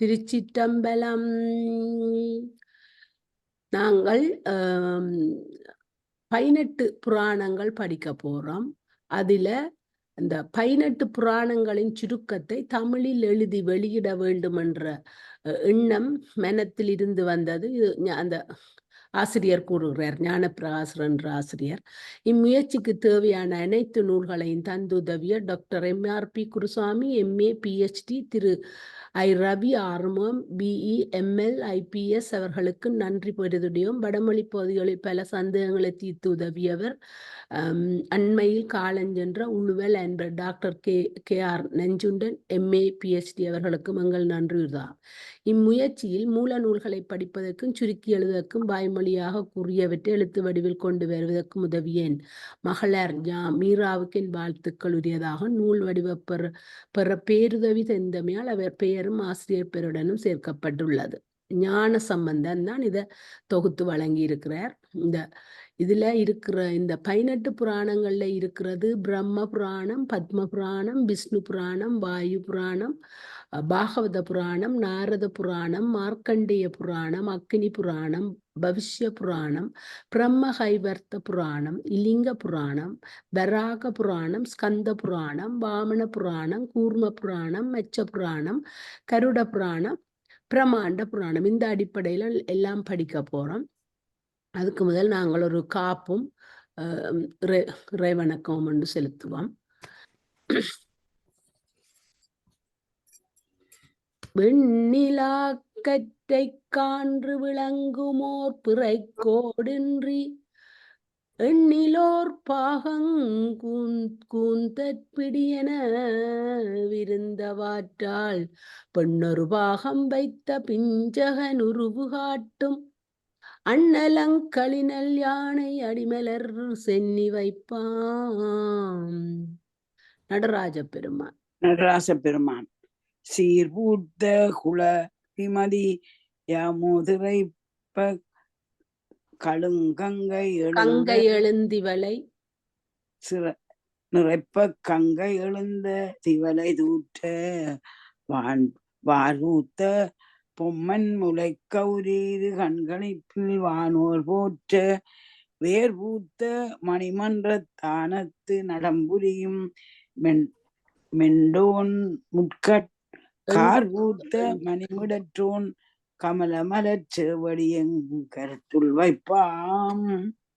திருச்சிற்றம்பலம். நாங்கள் 18 புராணங்கள் படிக்க போறோம். அதுல இந்த 18 புராணங்களின் சுருக்கத்தை தமிழில் எழுதி வெளியிட வேண்டும் என்ற எண்ணம் மனத்தில் இருந்து வந்தது. அந்த ஆசிரியர் கூறுகிறார், ஞானப்பிரகாசர் என்ற ஆசிரியர். இம்முயற்சிக்கு தேவையான அனைத்து நூல்களையும் தந்துதவிய doctor MRP Gurusamy, MA PhD, திரு ஐ ரவி ஆர்மம், BE ML IPS அவர்களுக்கு நன்றி பெறுதுடையும். வடமொழி பகுதிகளில் பல சந்தேகங்களை தீர்த்து உதவியவர். அண்மையில் காலஞ்சென்ற உழுவல் என்பர் டாக்டர் KR நெஞ்சுண்டன், MA PhD அவர்களுக்கும் எங்கள் நன்றிதான். இம்முயற்சியில் மூல நூல்களை படிப்பதற்கும் சுருக்கி எழுதுவதற்கும் வாய்மொழியாக கூறியவற்றை எழுத்து வடிவில் கொண்டு வருவதற்கும் உதவியேன். மகளர் மீராவுக்கு என் வாழ்த்துக்கள் உரியதாக. நூல் வடிவ பெற பேருதவி தந்தமையால் அவர் பெயரும் ஆசிரியர் பெயருடனும் சேர்க்கப்பட்டுள்ளது. ஞான சம்பந்தன் தான் இதை தொகுத்து வழங்கி இருக்கிறார். இதுல இருக்கிற இந்த 18 புராணங்கள்ல இருக்கிறது பிரம்ம புராணம், பத்ம புராணம், விஷ்ணு புராணம், வாயு புராணம், பாகவத புராணம், நாரத புராணம், மார்க்கண்டேய புராணம், அக்னி புராணம், பவிஷ்ய புராணம், பிரம்ம கைவர்த்த புராணம், இலிங்க புராணம், வராக புராணம், ஸ்கந்த புராணம், வாமன புராணம், கூர்ம புராணம், மெச்ச புராணம், கருட புராணம், பிரமாண்ட புராணம். இந்த அடிப்படையில் எல்லாம் படிக்க போறோம். அதுக்கு முதல் நாங்கள் ஒரு காப்பும் இறைவணக்கம் என்று செலுத்துவோம். வெண்ணிலா கற்றை கான்று விளங்குமோர் பிறை கோடின்றி எண்ணிலோர் பாகங்கூந்தற்பிடியென விருந்தவாற்றால் பெண்ணொரு பாகம் வைத்த பிஞ்சகன் உருவு காட்டும் அண்ணலங்களினல் யானை அடிமலர் சென்னி வைப்பாம். நடராஜ பெருமான். சீர்பூத்த குல விமதி யாமுதிரைப்ப கழுங்கங்கை எழுந்திவலை நிறைப்ப கங்கை எழுந்த திவலை தூற்ற வார்வூத்த பொம்மன் முளை கௌரீது கண்களிப்பில் வானோர் போற்ற வேர்பூத்த மணிமன்ற தானத்து நடம்புரியும் மெண்டோன் முட்கட் கார்பூத்த மணிமுடற்றோன் கமலமலர் செவடியங் கருத்துள் வைப்பாம்.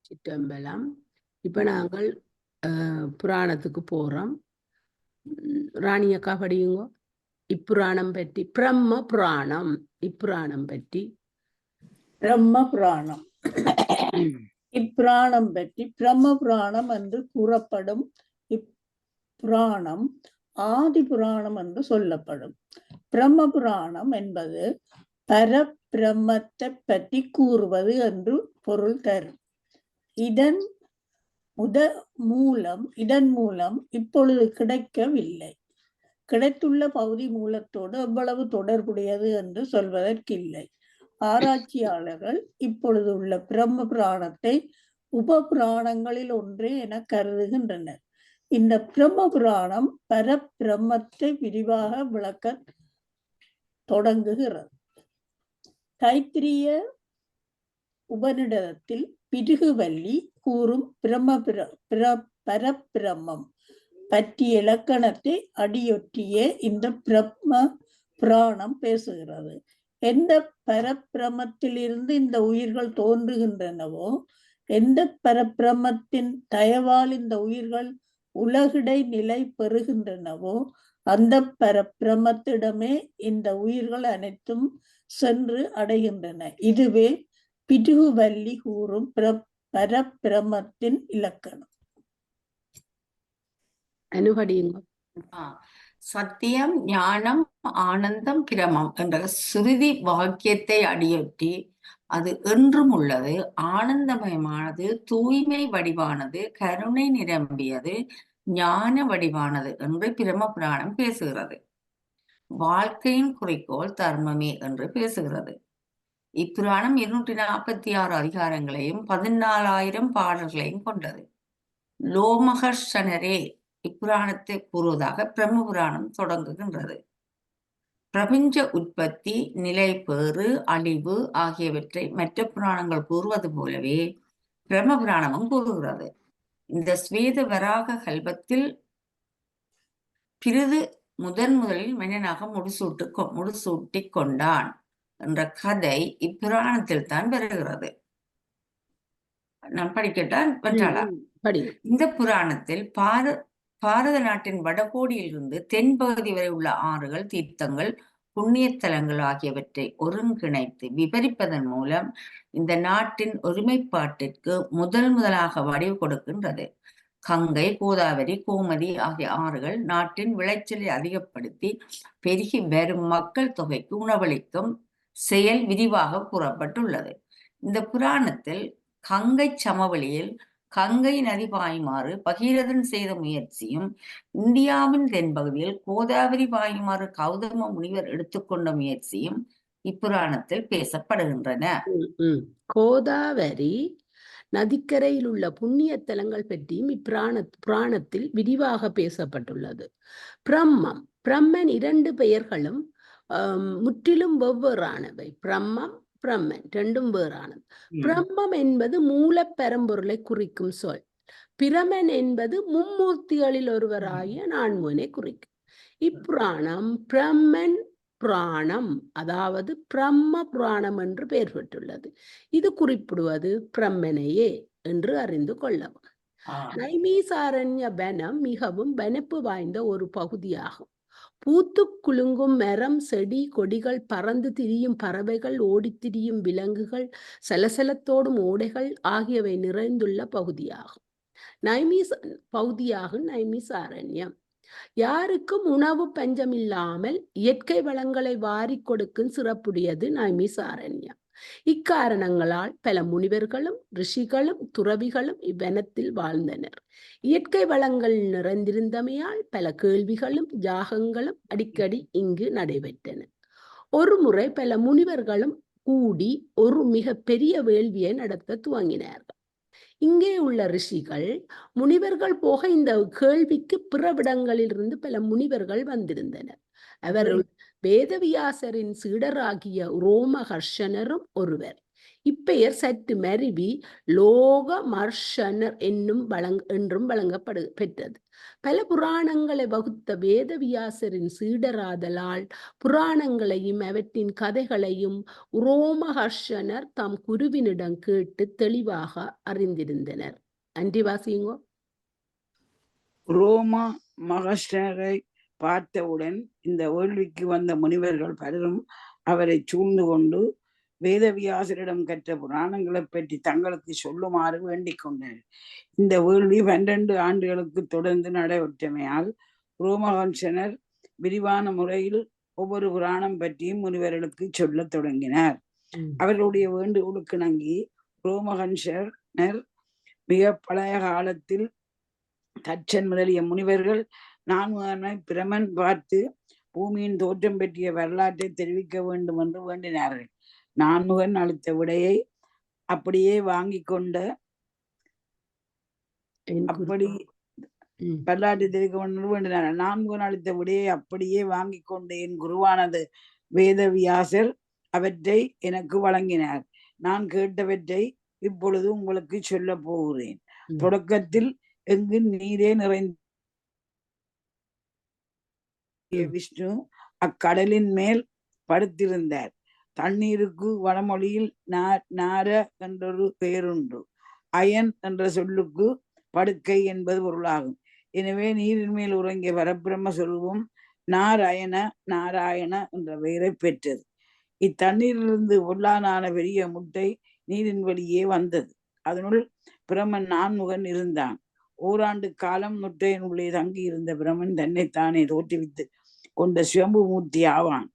சிற்றம்பலம். இப்ப நாங்கள் புராணத்துக்கு போறோம். ராணியக்கா படியுங்க. இப்புராணம் பற்றி பிரம்ம புராணம். இப்புராணம் பற்றி பிரம்ம புராணம். இப்புராணம் பற்றி பிரம்ம புராணம் என்று கூறப்படும் இப்புராணம் ஆதி புராணம் என்று சொல்லப்படும். பிரம்ம புராணம் என்பது பரபிரம்மத்தை பற்றி கூறுவது என்று பொருள் தரும். இதன் மூலம் இப்பொழுது கிடைக்கவில்லை. கிடைத்துள்ள பகுதி மூலத்தோடு எவ்வளவு தொடர்புடையது என்று சொல்வதற்கில்லை. ஆராய்ச்சியாளர்கள் இப்பொழுது உள்ள பிரம்ம புராணத்தை உப புராணங்களில் ஒன்றே என கருதுகின்றனர். இந்த பிரம்ம புராணம் பரபிரம்மத்தை விரிவாக விளக்க தொடங்குகிறது. தைத்திரிய உபநிடதத்தில் பிருகுவல்லி கூறும் பரபிரம்மம் பற்றிய இலக்கணத்தை அடியொற்றியே இந்த பிரம்ம புராணம் பேசுகிறது. எந்த பரபிரமத்திலிருந்து இந்த உயிர்கள் தோன்றுகின்றனவோ, எந்த பரபிரமத்தின் தயவால் இந்த உயிர்கள் உலகிடை நிலை பெறுகின்றனவோ, அந்த பரபிரமத்திடமே இந்த உயிர்கள் அனைத்தும் சென்று அடைகின்றன. இதுவே பிருகுவல்லி கூறும் பரபிரமத்தின் இலக்கணம். அனுபடியுங்க. சத்தியம், ஞானம், ஆனந்தம், பிரமம் என்ற சுருதி வாக்கியத்தை அடியொற்றி அது என்றும் உள்ளது, ஆனந்தமயமானது, தூய்மை வடிவானது, கருணை நிரம்பியது, ஞான வடிவானது என்று பிரம்ம புராணம் பேசுகிறது. வாழ்க்கையின் குறிக்கோள் தர்மமே என்று பேசுகிறது. இப்புராணம் 246 அதிகாரங்களையும் 14,000 பாடல்களையும் கொண்டது. லோமஹர்ஷனரே இப்புராணத்தை கூறுவதாக பிரம்ம புராணம் தொடங்குகின்றது. பிரபஞ்ச உற்பத்தி, நிலைபேறு, அழிவு ஆகியவற்றை மற்ற புராணங்கள் கூறுவது போலவே பிரம்ம புராணமும் கூறுகிறது. இந்த ஸ்வேத வராக கல்பத்தில் பிறிது முதலில் மன்னனாக முடிசூட்டிக் கொண்டான் என்ற கதை இப்புராணத்தில் தான் வருகிறது. நான் படிக்கட்டான் வென்றாளா? இந்த புராணத்தில் பாரத நாட்டின் வடகோடியிலிருந்து தென்பகுதி வரை உள்ள ஆறுகள், தீர்த்தங்கள், புண்ணியத்தலங்கள் ஆகியவற்றை ஒருங்கிணைத்து விவரிப்பதன் மூலம் இந்த நாட்டின் ஒருமைப்பாட்டிற்கு முதலாக வடிவு கொடுக்கின்றது. கங்கை, கோதாவரி, கோமதி ஆகிய ஆறுகள் நாட்டின் விளைச்சலை அதிகப்படுத்தி பெருகி வரும் மக்கள் தொகைக்கு உணவளிக்கும் செயல் விரிவாக கூறப்பட்டுள்ளது. இந்த புராணத்தில் கங்கை சமவெளியில் கங்கை நதி பாயுமாறு பகீரதன் செய்த முயற்சியும், இந்தியாவின் தென்பகுதியில் கோதாவரி பாயுமாறு கௌதம முனிவர் எடுத்துக்கொண்ட முயற்சியும் இப்புராணத்தில் பேசப்படுகின்றன. கோதாவரி நதிக்கரையில் உள்ள புண்ணிய தலங்கள் பற்றியும் புராணத்தில் விரிவாக பேசப்பட்டுள்ளது. பிரம்மன் 2 பெயர்களும் முற்றிலும் வெவ்வேறானவை. பிரம்மன் 2 வேறானது. பிரம்மம் என்பது மூல பரம்பொருளை குறிக்கும் சொல். பிரமன் என்பது மும்மூர்த்திகளில் ஒருவராகிய நான்முகனை குறிக்கும். இப்புராணம் பிரம்மன் புராணம், அதாவது பிரம்ம புராணம் என்று பெயர் பெற்றுள்ளது. இது குறிப்பிடுவது பிரம்மனையே என்று அறிந்து கொள்ளவும். நைமிசாரண்ய வனம் மிகவும் வனப்பு வாய்ந்த ஒரு பகுதியாகும். பூத்து குலுங்கும் மரம், செடி, கொடிகள், பறந்து திரியும் பறவைகள், ஓடித்திரியும் விலங்குகள், சலசலத்தோடும் ஓடைகள் ஆகியவை நிறைந்துள்ள பகுதியாகும் நைமிசாரண்யம். யாருக்கும் உணவு பஞ்சமில்லாமல் இயற்கை வளங்களை வாரி கொடுக்கும் சிறப்புடையது நைமிசாரண்யம். இக்காரணங்களால் பல முனிவர்களும் ரிஷிகளும் துறவிகளும் இவ்வனத்தில் வாழ்ந்தனர். இயற்கை வளங்கள் நிறைந்திருந்தமையால் பல கேள்விகளும் யாகங்களும் அடிக்கடி இங்கு நடைபெற்றன. ஒரு முறை பல முனிவர்களும் கூடி ஒரு மிக பெரிய வேள்வியை நடத்த துவங்கினார்கள். இங்கே உள்ள ரிஷிகள் முனிவர்கள் போக இந்த கேள்விக்கு பிறவிடங்களிலிருந்து பல முனிவர்கள் வந்திருந்தனர். அவர்கள் வேதவியாசரின் சீடராகிய ரோமஹர்ஷனரும் ஒருவர். இப்பெயர் சற்று மருவி லோகமர்ஷனர் என்றும் பெற்றது. பல புராணங்களை வகுத்த வேதவியாசரின் சீடராதலால் புராணங்களையும் அவற்றின் கதைகளையும் ரோமஹர்ஷனர் தம் குருவினிடம் கேட்டு தெளிவாக அறிந்திருந்தனர். அன்றி வாசியுங்கோ. ரோம மகர்ஷரை பார்த்தவுடன் இந்த வேள்விக்கு வந்த முனிவர்கள் பலரும் அவரை சூழ்ந்து கொண்டு வேதவியாசரிடம் கற்ற புராணங்களை பற்றி தங்களுக்கு சொல்லுமாறு வேண்டிக் கொண்டனர். இந்த வேள்வி 12 ஆண்டுகளுக்கு தொடர்ந்து நடைபெற்றமையால் ரோமஹர்ஷனர் விரிவான முறையில் ஒவ்வொரு புராணம் பற்றியும் முனிவர்களுக்கு சொல்ல தொடங்கினார். அவர்களுடைய வேண்டுகோளுக்கு இணங்கி ரோமஹர்ஷனர் மிக பழைய காலத்தில் தட்சன் முதலிய முனிவர்கள் நான்முகனை பிரமன் பார்த்து பூமியின் தோற்றம் பற்றிய வரலாற்றை தெரிவிக்க வேண்டும் என்று வேண்டினார்கள். நான்முகன் அளித்த விடையை அப்படியே வாங்கி கொண்ட வரலாற்றை தெரிவிக்க வேண்டும் வேண்டினார்கள். நான்முகன் அளித்த விடையை அப்படியே வாங்கி கொண்ட என் குருவானது வேதவியாசர் அவற்றை எனக்கு வழங்கினார். நான் கேட்டவற்றை இப்பொழுது உங்களுக்கு சொல்ல போகிறேன். தொடக்கத்தில் எங்கு நீரே நிறைந்த விஷ்ணு அக்கடலின் மேல் படுத்திருந்தார். தண்ணீருக்கு வடமொழியில் நார என்றொரு பெயருண்டு. அயன் என்ற சொல்லுக்கு படுக்கை என்பது பொருளாகும். எனவே நீரின் மேல் உறங்கிய பரபிரம்ம சொருபம் நாராயண என்ற பெயரை பெற்றது. இத்தண்ணீரிலிருந்து பொல்லானான பெரிய முட்டை நீரின் வழியே வந்தது. அதனுள் பிரமன் நான்முகன் இருந்தான். ஓராண்டு காலம் முட்டையின் உள்ளே தங்கி இருந்த பிரமன் தன்னைத்தானே தோற்றுவித்து கொண்ட சுயம்பு மூர்த்தி ஆவான்.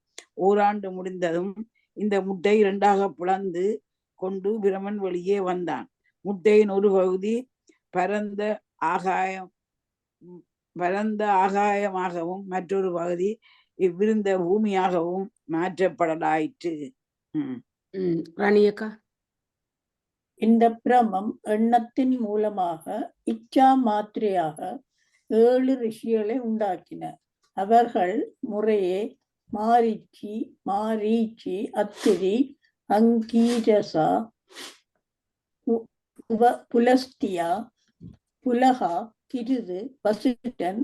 ஓராண்டு முடிந்ததும் இந்த முட்டை 2ஆக பிளந்து கொண்டு பிரமன் வெளியே வந்தான். முட்டையின் ஒரு பகுதி பரந்த ஆகாயமாகவும் மற்றொரு பகுதி இவ்விருந்த பூமியாகவும் மாற்றப்படலாயிற்று. ராணியக்கா, இந்த பிரமம் எண்ணத்தின் மூலமாக இச்சா மாத்திரையாக 7 ரிஷிகளை உண்டாக்கினர். அவர்கள் முறையே மாரீச்சி, அத்திரி, அங்கீரசா, புலஸ்தியா, புலகா, கிருது, வசிட்டன்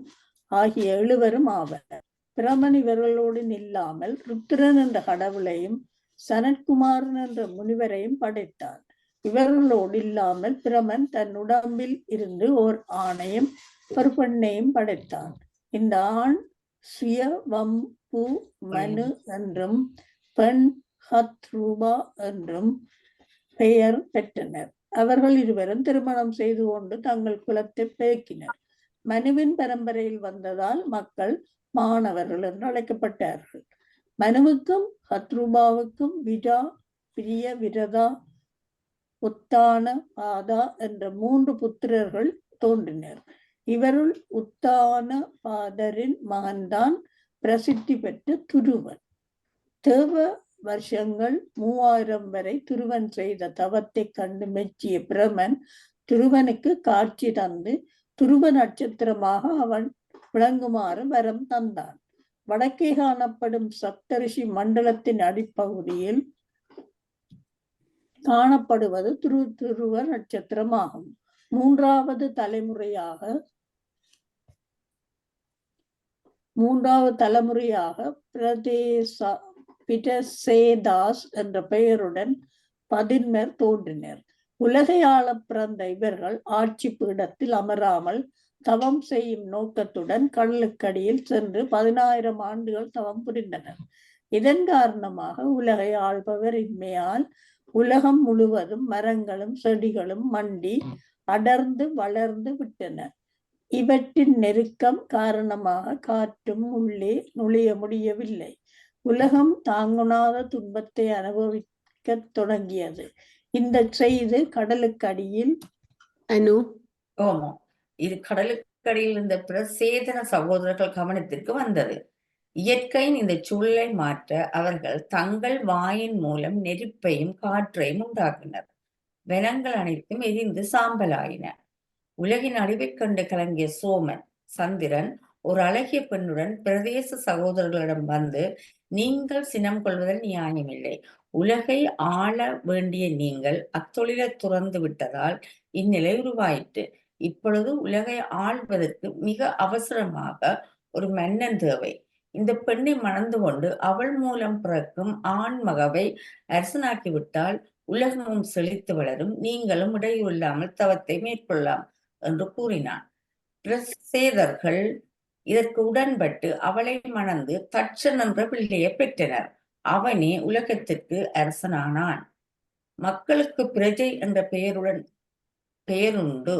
ஆகிய 7 ஆவர். பிரமன் இவர்களோடு நில்லாமல் ருத்திரன் என்ற கடவுளையும் சனத்குமாரன் என்ற முனிவரையும் படைத்தான். இவர்களோடு இல்லாமல் பிரமன் தன் உடம்பில் இருந்து ஓர் ஆணையும் ஒரு பெண்ணையும் படைத்தான். இந்த ஆண் சுயவம்பு மனு என்றும் பெண் ஹத்ரூபா என்றும் பெயர் பெற்றனர். அவர்கள் இருவரும் திருமணம் செய்து கொண்டு தங்கள் குலத்தை பெருக்கினர். மனுவின் பரம்பரையில் வந்ததால் மக்கள் மாணவர்கள் என்று அழைக்கப்பட்டார்கள். மனுவுக்கும் ஹத்ரூபாவுக்கும் விரா, பிரிய, விரதா, உத்தான, பாதா என்ற 3 புத்திரர்கள் தோன்றினர். இவருள் உத்தான பாதரின் மகன்தான் பிரசித்தி பெற்ற துருவன். தேவ வருஷங்கள் 3000 வரை துருவன் செய்த தவத்தை கண்டு மெச்சிய பிரமன் துருவனுக்கு காட்சி தந்து துருவ நட்சத்திரமாக அவன் விளங்குமாறு வரம் தந்தான். வடக்கே காணப்படும் சப்தரிஷி மண்டலத்தின் அடிப்பகுதியில் காணப்படுவது துருவ நட்சத்திரமாகும். மூன்றாவது தலைமுறையாக பிரதேசேதாஸ் என்ற பெயருடன் 11 தோன்றினர். உலகை ஆள பிறந்த இவர்கள் ஆட்சி பீடத்தில் அமராமல் தவம் செய்யும் நோக்கத்துடன் கடலுக்கடியில் சென்று 10,000 ஆண்டுகள் தவம் புரிந்தனர். இதன் காரணமாக உலகை ஆள்பவர் இன்மையால் உலகம் முழுவதும் மரங்களும் செடிகளும் மண்டி அடர்ந்து வளர்ந்து விட்டன. இவற்றின் நெருக்கம் காரணமாக காற்றும் உள்ளே நுழைய முடியவில்லை. உலகம் தாங்குணாத துன்பத்தை அனுபவிக்க தொடங்கியது. இந்த செய்தி கடலுக்கடியில் இது கடலுக்கடியில் இருந்த பிரசேதன சகோதரர்கள் கவனத்திற்கு வந்தது. இயற்கையின் இந்த சூழலை மாற்ற அவர்கள் தங்கள் வாயின் மூலம் நெருப்பையும் காற்றையும் உண்டாக்கினர். வனங்கள் அனைத்தும் எரிந்து சாம்பலாயின. உலகின் அழிவைக் கண்டு கலங்கிய சோமன், சந்திரன் ஒரு அழகிய பெண்ணுடன் பிரதேச சகோதரர்களிடம் வந்து, நீங்கள் சினம் கொள்வதில் நியாயமில்லை. உலகை ஆள வேண்டிய நீங்கள் அத்தொழிலை துறந்து விட்டதால் இந்நிலை உருவாயிற்று. இப்பொழுது உலகை ஆள்வதற்கு மிக அவசரமாக ஒரு மன்னன் தேவை. இந்த பெண்ணை மணந்து கொண்டு அவள் மூலம் பிறக்கும் ஆண் மகவை அரசனாக்கிவிட்டால் உலகமும் செழித்து வளரும், நீங்களும் இடையில்லாமல் தவத்தை மேற்கொள்ளலாம் என்று கூறினான். பிரசேதர்கள் இதற்கு உடன்பட்டு அவளை மணந்து தட்சன் என்ற பிள்ளையை பெற்றனர். அவனே உலகத்திற்கு அரசனானான். மக்களுக்கு பிரஜை என்ற பெயருண்டு.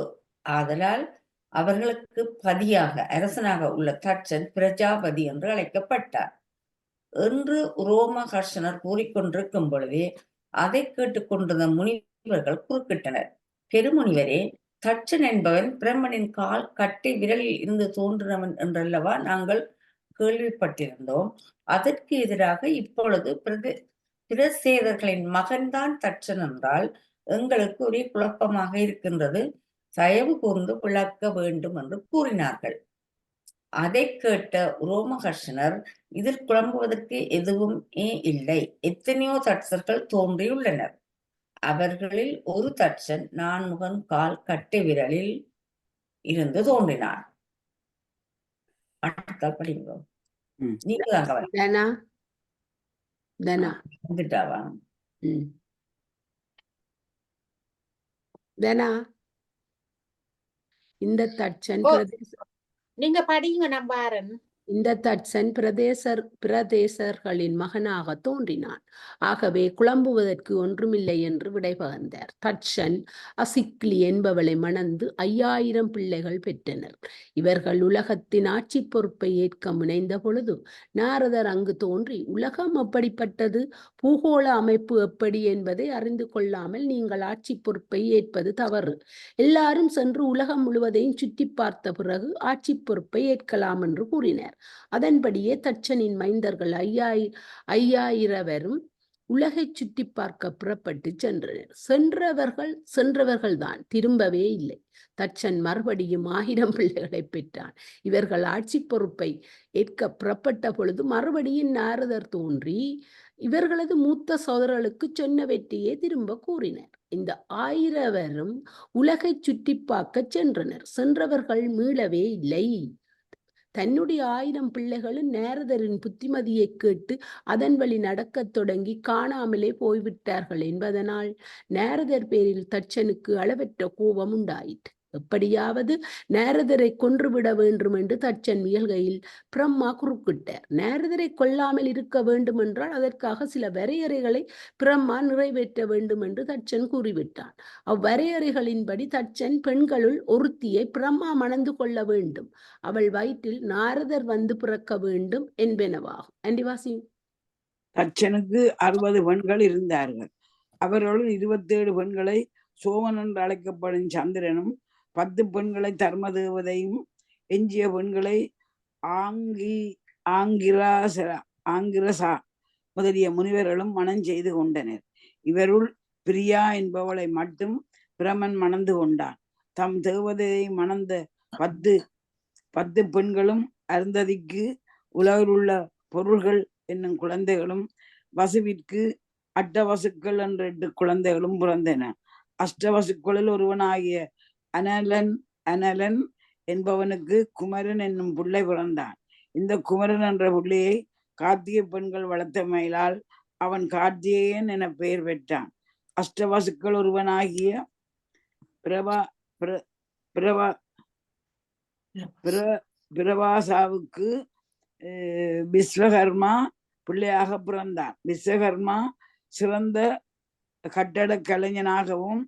ஆதலால் அவர்களுக்கு பதியாக அரசனாக உள்ள தட்சன் பிரஜாபதி என்று அழைக்கப்பட்டார் என்று ரோமஹர்ஷனர் கூறிக்கொண்டிருக்கும் பொழுதே அதை கேட்டுக்கொண்டிருந்த முனிவர்கள் குறுக்கிட்டனர். பெருமுனிவரே, தட்சன் என்பவன் பிரம்மனின் கால் கட்டை விரலில் இருந்து தோன்றினவன் என்றல்லவா நாங்கள் கேள்விப்பட்டிருந்தோம். அதற்கு எதிராக இப்பொழுது பிரசேதர்களின் மகன்தான் தட்சன் என்றால் எங்களுக்கு ஒரே குழப்பமாக இருக்கின்றது. தயவு கூர்ந்து விளக்க வேண்டும் என்று கூறினார்கள். அதை கேட்ட ரோமஹர்ஷனர், இதில் குழம்புவதற்கு எதுவும் இல்லை. எத்தனையோ தட்சர்கள் தோன்றியுள்ளனர். அவர்களில் ஒரு தட்சன் 4 கால் கட்டை விரலில் இருந்து தோன்றினான். படிங்க. நீங்க இந்த தட்சன் நீங்க படிங்க நம்பாரன். இந்த தட்சன் பிரதேசர்களின் மகனாக தோன்றினான். ஆகவே குழம்புவதற்கு ஒன்றுமில்லை என்று விடை பகர்ந்தார். தட்சன் அசிக்லி என்பவளை மணந்து 5000 பிள்ளைகள் பெற்றனர். இவர்கள் உலகத்தின் ஆட்சி பொறுப்பை ஏற்க முனைந்த பொழுது நாரதர் அங்கு தோன்றி, உலகம் எப்படிப்பட்டது, பூகோள அமைப்பு எப்படி என்பதை அறிந்து கொள்ளாமல் நீங்கள் ஆட்சி பொறுப்பை ஏற்பது தவறு. எல்லாரும் சென்று உலகம் முழுவதையும் சுற்றி பார்த்த பிறகு ஆட்சி பொறுப்பை ஏற்கலாம் என்று கூறினார். அதன்படியே தட்சனின் மைந்தர்கள் 5000 பேரும் உலகை சுற்றி பார்க்க புறப்பட்டு சென்றனர். சென்றவர்கள்தான், திரும்பவே இல்லை. தட்சன் மறுபடியும் 1000 பிள்ளைகளை பெற்றான். இவர்கள் ஆட்சி பொறுப்பை ஏற்க புறப்பட்ட பொழுது மறுபடியும் நாரதர் தோன்றி இவர்களது மூத்த சோதரர்களுக்கு சொன்னவற்றையே திரும்ப கூறினர். இந்த 1000 பேரும் உலகை சுற்றி பார்க்க சென்றவர்கள் மீளவே இல்லை. தன்னுடைய 1000 பிள்ளைகளும் நாரதரின் புத்திமதியை கேட்டு அதன் வழி நடக்கத் தொடங்கி காணாமலே போய்விட்டார்கள் என்பதனால் நாரதர் பேரில் தட்சனுக்கு அளவற்ற கோபம் உண்டாயிற்று. எப்படியாவது நாரதரை கொன்றுவிட வேண்டும் என்று தட்சன் முயல்கையில் பிரம்மா குறுக்கிட்டார். நாரதரை கொல்லாமல் இருக்க வேண்டும் என்றால் அதற்காக சில வரையறைகளை பிரம்மா நிறைவேற்ற வேண்டும் என்று தட்சன் கூறிவிட்டான். அவ்வரையறைகளின்படி தட்சன் பெண்களுள் ஒருத்தியை பிரம்மா மணந்து கொள்ள வேண்டும். அவள் வயிற்றில் நாரதர் வந்து பிறக்க வேண்டும் என்பனவாகும். அண்டிவாசி. தட்சனுக்கு 60 பெண்கள் இருந்தார்கள். அவர்களுள் 27 பெண்களை சோமன் என்று அழைக்கப்படும் சந்திரனும், 10 பெண்களை தர்மதேவதையும், எஞ்சிய பெண்களை ஆங்கிரசா முதலிய முனிவர்களும் மனம் செய்து கொண்டனர். இவருள் பிரியா என்பவளை மட்டும் பிரமன் மணந்து கொண்டான். தம் தேவதையை மணந்த 10 பெண்களும் அருந்ததிக்கு உலகிலுள்ள பொருள்கள் என்னும் குழந்தைகளும், வசுவிற்கு அட்டவசுக்கள் என்ற 8 குழந்தைகளும் பிறந்தன. அஷ்டவசுக்களில் ஒருவனாகிய அனலன் என்பவனுக்கு குமரன் என்னும் பிள்ளை பிறந்தான். இந்த குமரன் என்ற பிள்ளையை கார்த்திகை பெண்கள் வளர்த்தமையிலால் அவன் கார்த்திகேயன் என பெயர் பெற்றான். அஷ்டவசுக்கள் ஒருவனாகிய பிரபாசாவுக்கு விஸ்வகர்மா பிள்ளையாக பிறந்தான். விஸ்வகர்மா சிறந்த கட்டட கலைஞனாகவும்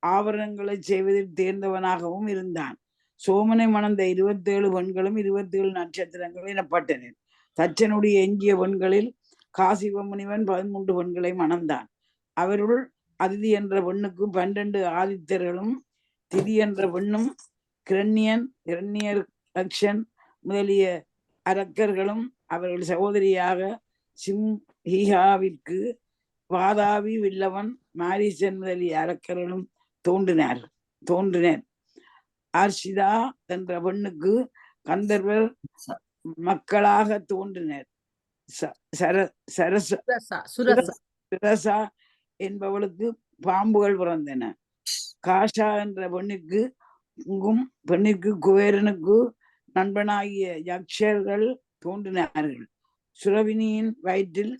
ஆபரணங்களை செய்வதில் தேர்ந்தவனாகவும் இருந்தான். சோமனை மணந்த 27 பெண்களும் 27 நட்சத்திரங்கள் எனப்பட்டனர். தட்சனுடைய எஞ்சிய பெண்களில் காசிவ முனிவன் 13 பெண்களை மணந்தான். அவருள் அதிதி என்ற பெண்ணுக்கு 12 ஆதித்தர்களும், திதி என்ற பெண்ணும், கிரண்யர் தக்ஷன் முதலிய அரக்கர்களும், அவர்கள் சகோதரியாக சிம்ஹிகாவிற்கு வாதாபி, வில்லவன், மாரீசன் முதலிய அரக்கர்களும் தோன்றினர். அர்ஷிதா என்ற பெண்ணுக்கு கந்தர்வர் மக்களாக தோன்றினர். சுரசா என்பவளுக்கு பாம்புகள் பிறந்தன. காஷா என்ற பெண்ணிற்கு குபேரனுக்கு நண்பனாகிய யக்ஷர்கள் தோன்றினார்கள். சுரவினியின் வயிற்றில்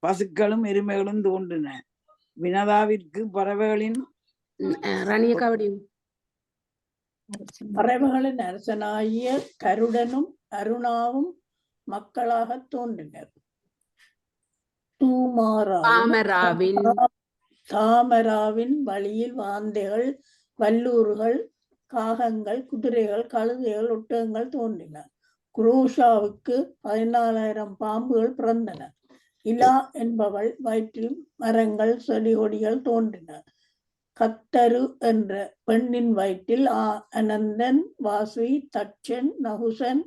பசுக்களும் எருமைகளும் தோன்றின. வினதாவிற்கு பறவைகளின் அரசனாகிய கருடனும் அருணாவும் மக்களாக தோன்றினர். தாமராவின் வழியில் வாந்தைகள், வல்லூர்கள், காகங்கள், குதிரைகள், கழுதைகள், ஒட்டகங்கள் தோன்றின. குரோஷாவுக்கு 14,000 பாம்புகள் பிறந்தன. இலா என்பவள் வயிற்றில் மரங்கள், செடி கொடிகள் தோன்றின. கத்தரு என்ற பெண்ணின் வயிற்றில் அனந்தன், வாசுகி, தட்சன், நகுசன்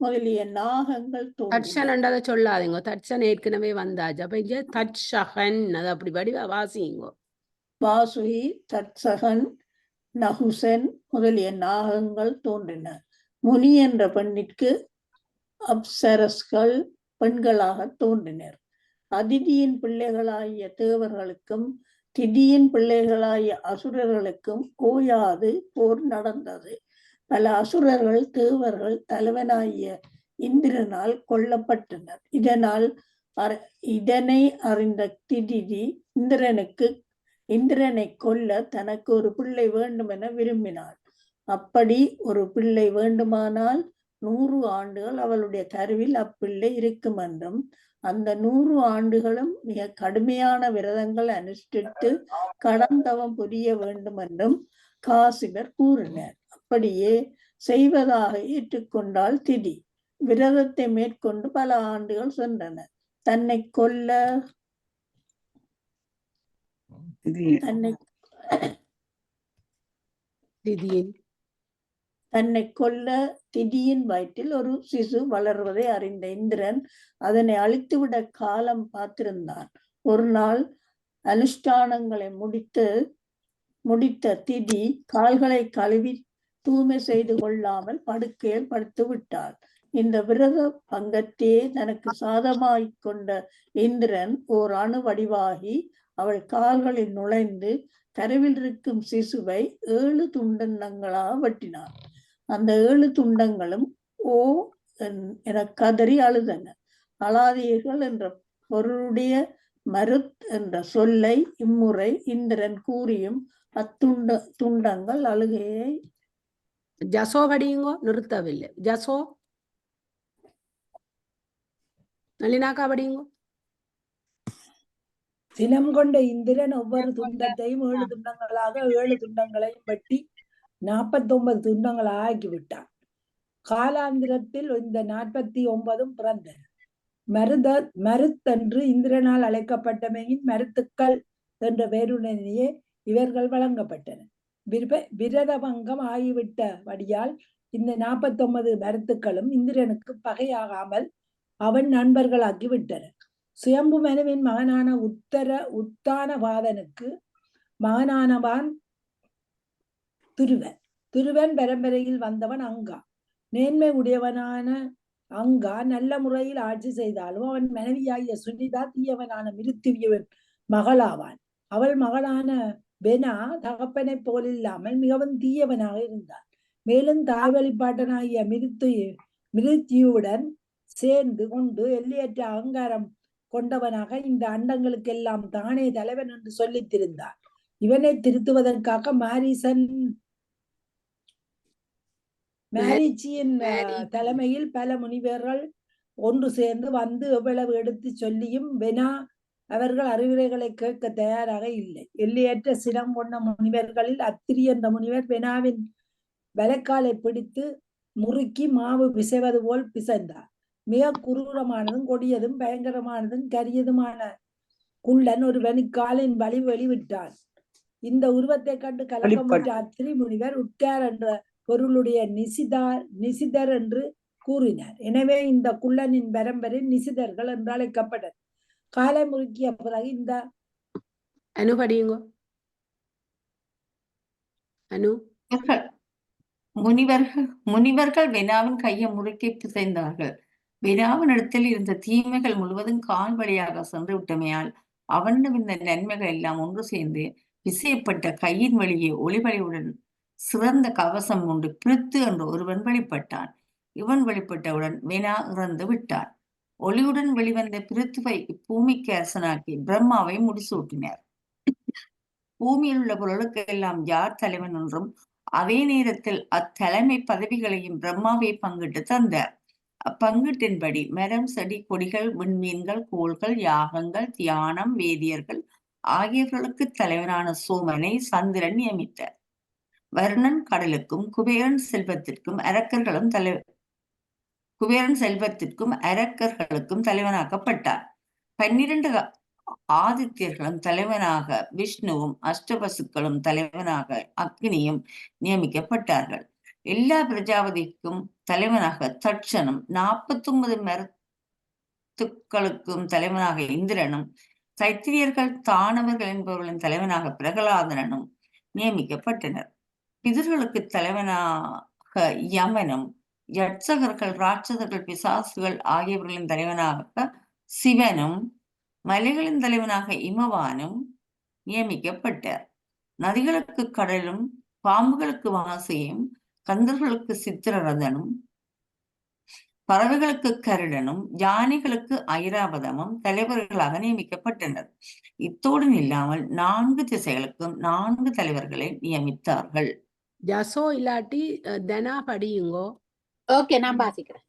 முதலிய நாகங்கள் தட்சன் சொல்லாதீங்க. தட்சன் ஏற்கனவே வந்தாச்சு. அப்ப இங்க தட்சகன் அது அப்படி வடிவா வாசிங்க. வாசுகி, தட்சகன், நகுசன் முதலிய நாகங்கள் தோன்றின. முனி என்ற பெண்ணிற்கு அப்சரஸ்கள் பெண்களாக தோன்றினர். அதிதியின் பிள்ளைகளாகிய தேவர்களுக்கும் திதியின் பிள்ளைகளாகிய அசுரர்களுக்கும் ஓயாது போர் நடந்தது. பல அசுரர்கள் தேவர்கள் தலைவனாகிய இந்திரனால் கொல்லப்பட்டனர். இதனை அறிந்த திதி இந்திரனை கொல்ல தனக்கு ஒரு பிள்ளை வேண்டும் என விரும்பினாள். அப்படி ஒரு பிள்ளை வேண்டுமானால் 100 ஆண்டுகள் அவளுடைய கருவில் அப்பிள்ளை இருக்கும் என்றும், அந்த 100 ஆண்டுகளும் மிக கடுமையான விரதங்கள் அனுஷ்டித்து கடந்தவம் புரிய வேண்டும் என்றும் காசிவர் கூறினர். அப்படியே செய்வதாக ஏற்றுக்கொண்டால் திதி. விரதத்தை மேற்கொண்டு பல ஆண்டுகள் சென்றன. தன்னை கொல்ல திதியின் வயிற்றில் ஒரு சிசு வளர்வதை அறிந்த இந்திரன் அதனை அழித்துவிட காலம் பார்த்திருந்தான். ஒரு நாள் அனுஷ்டானங்களை முடித்த திதி கால்களை கழுவி தூய்மை செய்து கொள்ளாமல் படுக்கையில் படுத்து விட்டாள். இந்த விரத பங்கத்தையே தனக்கு சாதமாய்க் கொண்ட இந்திரன் ஓர் அணு வடிவாகி அவள் கால்களில் நுழைந்து கருவில் இருக்கும் சிசுவை 7 துண்டங்களாக வெட்டினார். அந்த 7 துண்டங்களும் ஓ என கதறி அழுதன. அழாதீர்கள் என்ற பொருளுடைய மருத் என்ற சொல்லை இம்முறை இந்திரன் கூறியும் துண்டங்கள் அழுகையை ஜசோ படியுங்கோ, நிறுத்தவில்லை. ஜசோ நளினாக்கா படியுங்கோ. சினம் கொண்ட இந்திரன் ஒவ்வொரு துண்டத்தையும் 7 துண்டங்களாக 7 துண்டங்களையும் வெட்டி 49 துண்டங்களாக ஆக்கிவிட்டான். காலாந்திரத்தில் இந்த 49 பிறந்தன. மருத்தென்று இந்திரனால் அழைக்கப்பட்டமையின் மருத்துக்கள் என்ற பெயருடனேயே இவர்கள் வழங்கப்பட்டன. விரதபங்கம் ஆகிவிட்டபடியால் இந்த 49 மருத்துக்களும் இந்திரனுக்கு பகையாகாமல் அவன் நண்பர்களாக்கிவிட்டனர். சுயம்பு மனுவின் மகனான உத்தானபாதனுக்கு மகனானவான் துருவன் பரம்பரையில் வந்தவன் அங்கா. நேர்மை உடையவனான அங்கா நல்ல முறையில் ஆட்சி செய்தாலும் அவன் மனைவியாகிய சுனிதா தீயவனான மிருத்யுவின் மகளாவான். அவள் மகளான பெனா தகப்பனை போலில்லாமல் மிகவும் தீயவனாக இருந்தான். மேலும் தாய் வழிபாட்டனாகிய மிருத்யுவுடன் சேர்ந்து கொண்டு எல்லையற்ற அகங்காரம் கொண்டவனாக இந்த அண்டங்களுக்கெல்லாம் தானே தலைவன் என்று சொல்லித்திருந்தான். இவனை திருத்துவதற்காக மாரீச்சியின் தலைமையில் பல முனிவர்கள் ஒன்று சேர்ந்து வந்து எவ்வளவு எடுத்து சொல்லியும் பெனா அவர்கள் அறிவுரைகளை கேட்க தயாராக இல்லை. எல்லையற்ற சினம் கொண்ட முனிவர்களில் அத்திரி என்ற முனிவர் பெனாவின் வலக்காலை பிடித்து முறுக்கி மாவு பிசைவது போல் பிசைந்தார். மிக குரூரமானதும் கொடியதும் பயங்கரமானதும் கரியதுமான குள்ளன் ஒருவன் காலின் வழி வெளிவிட்டான். இந்த உருவத்தை கண்டு கலக்கமுற்ற அத்திரி முனிவர் உட்கார் என்ற பொருளுடைய நிசிதர் என்று கூறினார். எனவே இந்த குள்ளனின் பரம்பரில் நிசிதர்கள் என்று அழைக்கப்பட்டனர். காலை முறுக்கிய பிறகு இந்த முனிவர்கள் வினாவின் கையை முறுக்கி பிசைந்தார்கள். வினாவின் இடத்தில் இருந்த தீமைகள் முழுவதும் கால் வழியாக சென்று விட்டமையால் அவனும் இந்த நன்மைகள் எல்லாம் ஒன்று சேர்ந்து பிசையப்பட்ட கையின் வழியே ஒளிவழியுடன் சிறந்த கவசம் உண்டு பிரித்து என்று ஒருவன் வெளிப்பட்டான். இவன் வெளிப்பட்டவுடன் வினா இறந்து விட்டான். ஒளியுடன் வெளிவந்த பிரித்துவை பூமிக்கு அரசனாக்கி பிரம்மாவை முடிசூட்டினார். பூமியில் உள்ள பொருளுக்கு எல்லாம் யார் தலைவன் என்றும் அதே நேரத்தில் அத்தலைமை பதவிகளையும் பிரம்மாவை பங்கிட்டு தந்தார். அப்பங்கீட்டின்படி மரம், செடி, கொடிகள், விண்மீன்கள், கோள்கள், யாகங்கள், தியானம், வேதியர்கள் ஆகியவர்களுக்கு தலைவனான சோமனை சந்திரன் நியமித்தார். வருணன் கடலுக்கும் குபேரன் செல்வத்திற்கும் அரக்கர்களுக்கும் தலைவனாக்கப்பட்டார். 12 ஆதித்யர்களும் தலைவனாக விஷ்ணுவும் அஷ்டவசுக்களும் தலைவனாக அக்னியும் நியமிக்கப்பட்டார்கள். எல்லா பிரஜாபதிக்கும் தலைவனாக தட்சனும் 49 மருத்துக்களுக்கும் தலைவனாக இந்திரனும் தைத்திரியர்கள் தானவர்கள் என்பவர்களின் தலைவனாக பிரகலாதனும் நியமிக்கப்பட்டனர். பிதர்களுக்கு தலைவனாக யமனும் யட்சகர்கள் ராட்சதர்கள் பிசாசுகள் ஆகியவர்களின் தலைவனாக சிவனும் மலைகளின் தலைவனாக இமவானும் நியமிக்கப்பட்டார். நதிகளுக்கு கடலும் பாம்புகளுக்கு வாசையும் கந்தர்களுக்கு சித்திரரதனும் பறவைகளுக்கு கருடனும் யானைகளுக்கு ஐராவதமும் தலைவர்களாக நியமிக்கப்பட்டனர். இத்தோடு இல்லாமல் 4 திசைகளுக்கும் 4 தலைவர்களை நியமித்தார்கள். ஜசோ இல்லாட்டி தனா படியுங்கோ. ஓகே, நான் வாசிக்கிறேன்.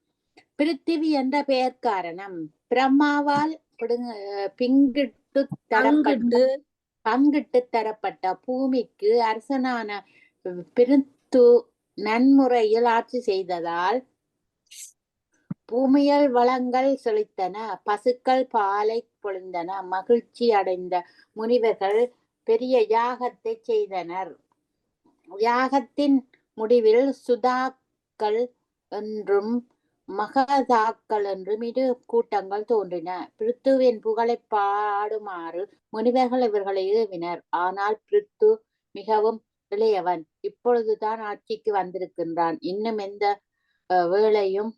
பிருத்திவி என்ற பெயர் காரணம் பிரம்மாவால் பங்கிட்டு தரப்பட்ட பூமிக்கு அரசனான பிருத்து நன்முறையில் ஆட்சி செய்ததால் பூமியில் வளங்கள் செழித்தன, பசுக்கள் பாலை பொழிந்தன. மகிழ்ச்சி அடைந்த முனிவர்கள் பெரிய யாகத்தை செய்தனர். யாகத்தின் முடிவில் சுதாக்கள் என்றும் மகதாக்கள் என்றும் இரு கூட்டங்கள் தோன்றின. பிருத்துவின் புகழை பாடுமாறு முனிவர்கள் இவர்களை ஏவினர். ஆனால் பிருத்து மிகவும் இளையவன், இப்பொழுதுதான் ஆட்சிக்கு வந்திருக்கின்றான், இன்னும் எந்த வேளையும்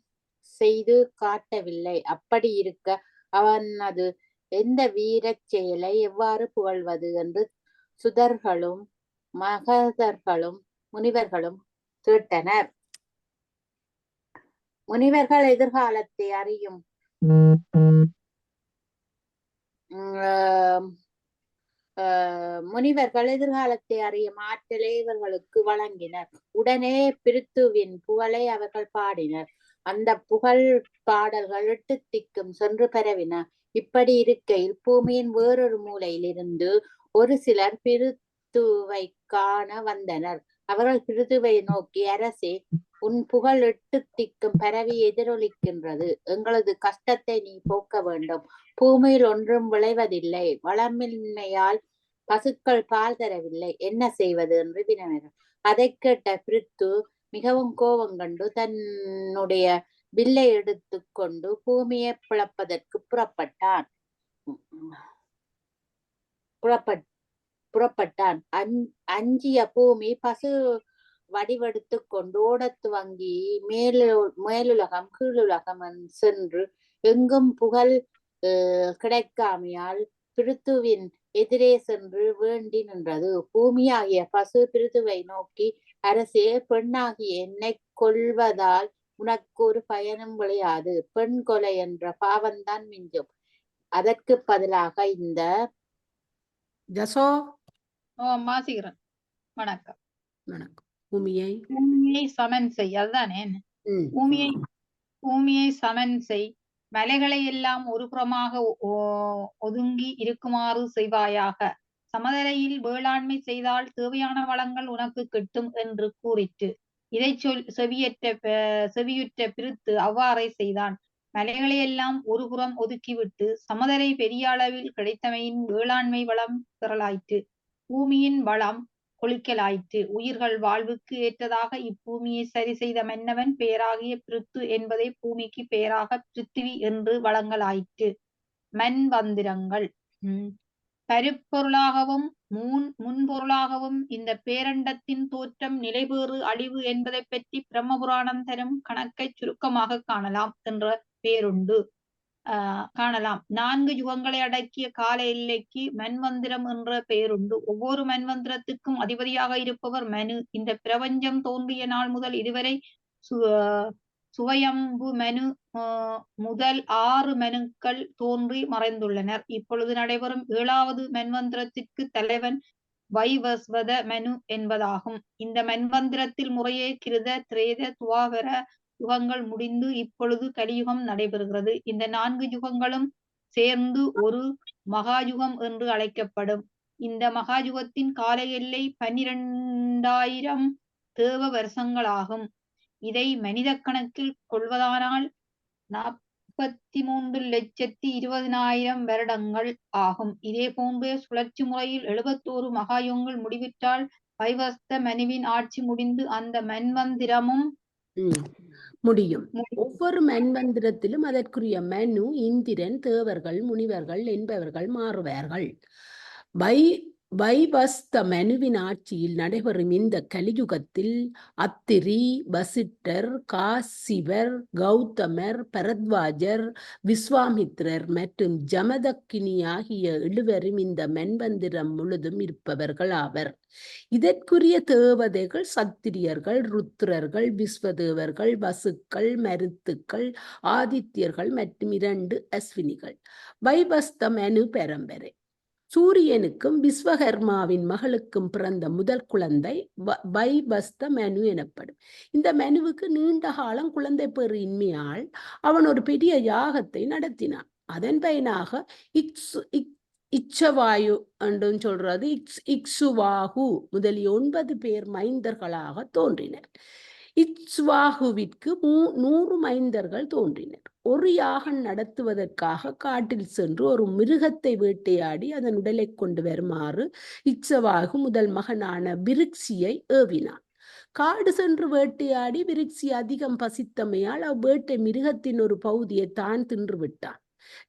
செய்து காட்டவில்லை. அப்படி இருக்க அவனது எந்த வீரச் செயலை எவ்வாறு புகழ்வது என்று சுதர்களும் மகதர்களும் முனிவர்களும் கேட்டனர். முனிவர்கள் எதிர்காலத்தை அறியும் முனிவர்கள் எதிர்காலத்தை அறியும் ஆற்றலை இவர்களுக்கு வழங்கினர். உடனே பிருத்துவின் புகழை அவர்கள் பாடினர். அந்த புகழ் பாடல்கள் எட்டு திக்கும் சென்று பரவின. இப்படி இருக்கையில் பூமியின் வேறொரு மூலையில் இருந்து ஒரு சிலர் பிருத்துவை காண வந்தனர். அவர்கள் பிருத்துவை நோக்கி, அரசே, உன் புகழ் எட்டு திக்கும் பரவி எதிரொலிக்கின்றது. எங்களது கஷ்டத்தை நீ போக்க வேண்டும். பூமியில் ஒன்றும் விளைவதில்லை. வளமின்மையால் பசுக்கள் பால் தரவில்லை. என்ன செய்வது என்று வினவினர். அதை கேட்ட பிருத்து மிகவும் கோபம் கண்டு தன்னுடைய வில்லை எடுத்து கொண்டு பூமியை பிளப்பதற்கு புறப்பட்டான். அஞ்சிய பூமி பசு வடிவெடுத்து கொண்டு ஓடத் துவங்கி மேலுலகம் கீழுலகம் சென்று எங்கும் புகழ் கிடைக்காமையால் பிருத்துவின் எதிரே சென்று வேண்டி நின்றது. பூமியாகிய பசு பிருத்துவை நோக்கி, அரசே, பெண்ணாகிய என்னை கொல்வதால் உனக்கு ஒரு பயனும் விளையாது. பெண் கொலை என்ற பாவம்தான் மிஞ்சும். அதற்கு பதிலாக இந்த ஜசோ வாசிக்கிறேன். வணக்கம். வணக்கம். பூமியை சமன் செய். அதுதானே பூமியை சமன் செய். மலைகளை எல்லாம் ஒரு புறமாக ஒதுங்கி இருக்குமாறு செய்வாயாக. சமதரையில் வேளாண்மை செய்தால் தேவையான வளங்கள் உனக்கு கிட்டும் என்று கூறிற்று. இதை செவியுற்ற பிருத்து அவ்வாறே செய்தான். மலைகளை எல்லாம் ஒரு புறம் ஒதுக்கிவிட்டு சமதரை பெரிய அளவில் கிடைத்தமையின் வேளாண்மை வளம் பெறலாயிற்று. பூமியின் வளம் கொளிக்கலாயிற்று. உயிர்கள் வாழ்வுக்கு ஏற்றதாக இப்பூமியை சரி செய்த மன்னவன் பெயராகிய பிருத்து என்பதை பூமிக்கு பெயராக பிருத்திவி என்று வழங்கலாயிற்று. மண்வந்திரங்கள் பருப்பொருளாகவும் முன்பொருளாகவும் இந்த பேரண்டத்தின் தோற்றம், நிலைபேறு, அழிவு என்பதை பற்றி பிரம்மபுராணம் தரும் கணக்கை சுருக்கமாக காணலாம் என்ற பேருண்டு காணலாம். 4 யுகங்களை அடக்கிய கால எல்லைக்கு மன்வந்திரம் என்ற பெயருண்டு. ஒவ்வொரு மன்வந்திரத்துக்கும் அதிபதியாக இருப்பவர் மனு. இந்த பிரபஞ்சம் தோன்றிய நாள் முதல் இதுவரை சுவயம்பு மனு முதல் 6 மனுக்கள் தோன்றி மறைந்துள்ளனர். இப்பொழுது நடைபெறும் 7வது மன்வந்திரத்திற்கு தலைவன் வைவஸ்வத மனு என்பதாகும். இந்த மன்வந்திரத்தில் முறையே கிருத, திரேத, துவாபர யுகங்கள் முடிந்து இப்பொழுது கலியுகம் நடைபெறுகிறது. இந்த 4 யுகங்களும் சேர்ந்து ஒரு மகாயுகம் என்று அழைக்கப்படும். இந்த மகாயுகத்தின் கால எல்லை 12,000 தேவ வருஷங்களாகும். இதை மனித கணக்கில் கொள்வதானால் 43,20,000 வருடங்கள் ஆகும். இதே போன்ற சுழற்சி முறையில் 71 மகாயுகங்கள் முடிவிட்டால் வைவஸ்த மனுவின் ஆட்சி முடிந்து அந்த மன்வந்திரமும் முடியும். ஒவ்வொரு மன்வந்திரத்திலும் அதற்குரிய மனு, இந்திரன், தேவர்கள், முனிவர்கள் என்பவர்கள் மாறுவார்கள். வைவஸ்த மனுவின் ஆட்சியில் நடைபெறும் இந்த கலியுகத்தில் அத்திரி, வசிட்டர், காசிவர், கௌதமர், பரத்வாஜர், விஸ்வாமித்ரர் மற்றும் ஜமதக்கினி ஆகிய 7 இந்த மன்வந்திரம் முழுதும் இருப்பவர்கள் ஆவர். இதற்குரிய தேவதைகள் சத்திரியர்கள், ருத்ரர்கள், விஸ்வதேவர்கள், வசுக்கள், மருத்துக்கள், ஆதித்யர்கள் மற்றும் 2 அஸ்வினிகள். வைவஸ்த மனு பரம்பரை. சூரியனுக்கும் விஸ்வகர்மாவின் மகளுக்கும் பிறந்த முதல் குழந்தை வைவஸ்த மனு எனப்படும். இந்த மனுவுக்கு நீண்ட காலம் குழந்தை பேறு இன்மையால் அவன் ஒரு பெரிய யாகத்தை நடத்தினான். அதன் பயனாக இச்சவாயு என்றும் சொல்றது இக்சுவாகு முதலிய 9 பேர் மைந்தர்களாக தோன்றினர். இச்வாகுவிற்கு 100 மைந்தர்கள் தோன்றினர். ஒரு யாகம் நடத்துவதற்காக காட்டில் சென்று ஒரு மிருகத்தை வேட்டையாடி அதன் உடலை கொண்டு வருமாறு இச்சவாகு முதல் மகனான விருக்ஷியை ஏவினான். காடு சென்று வேட்டையாடி விருட்சி அதிகம் பசித்தமையால் அவ்வேட்டை மிருகத்தின் ஒரு பகுதியை தான் தின்று விட்டான்.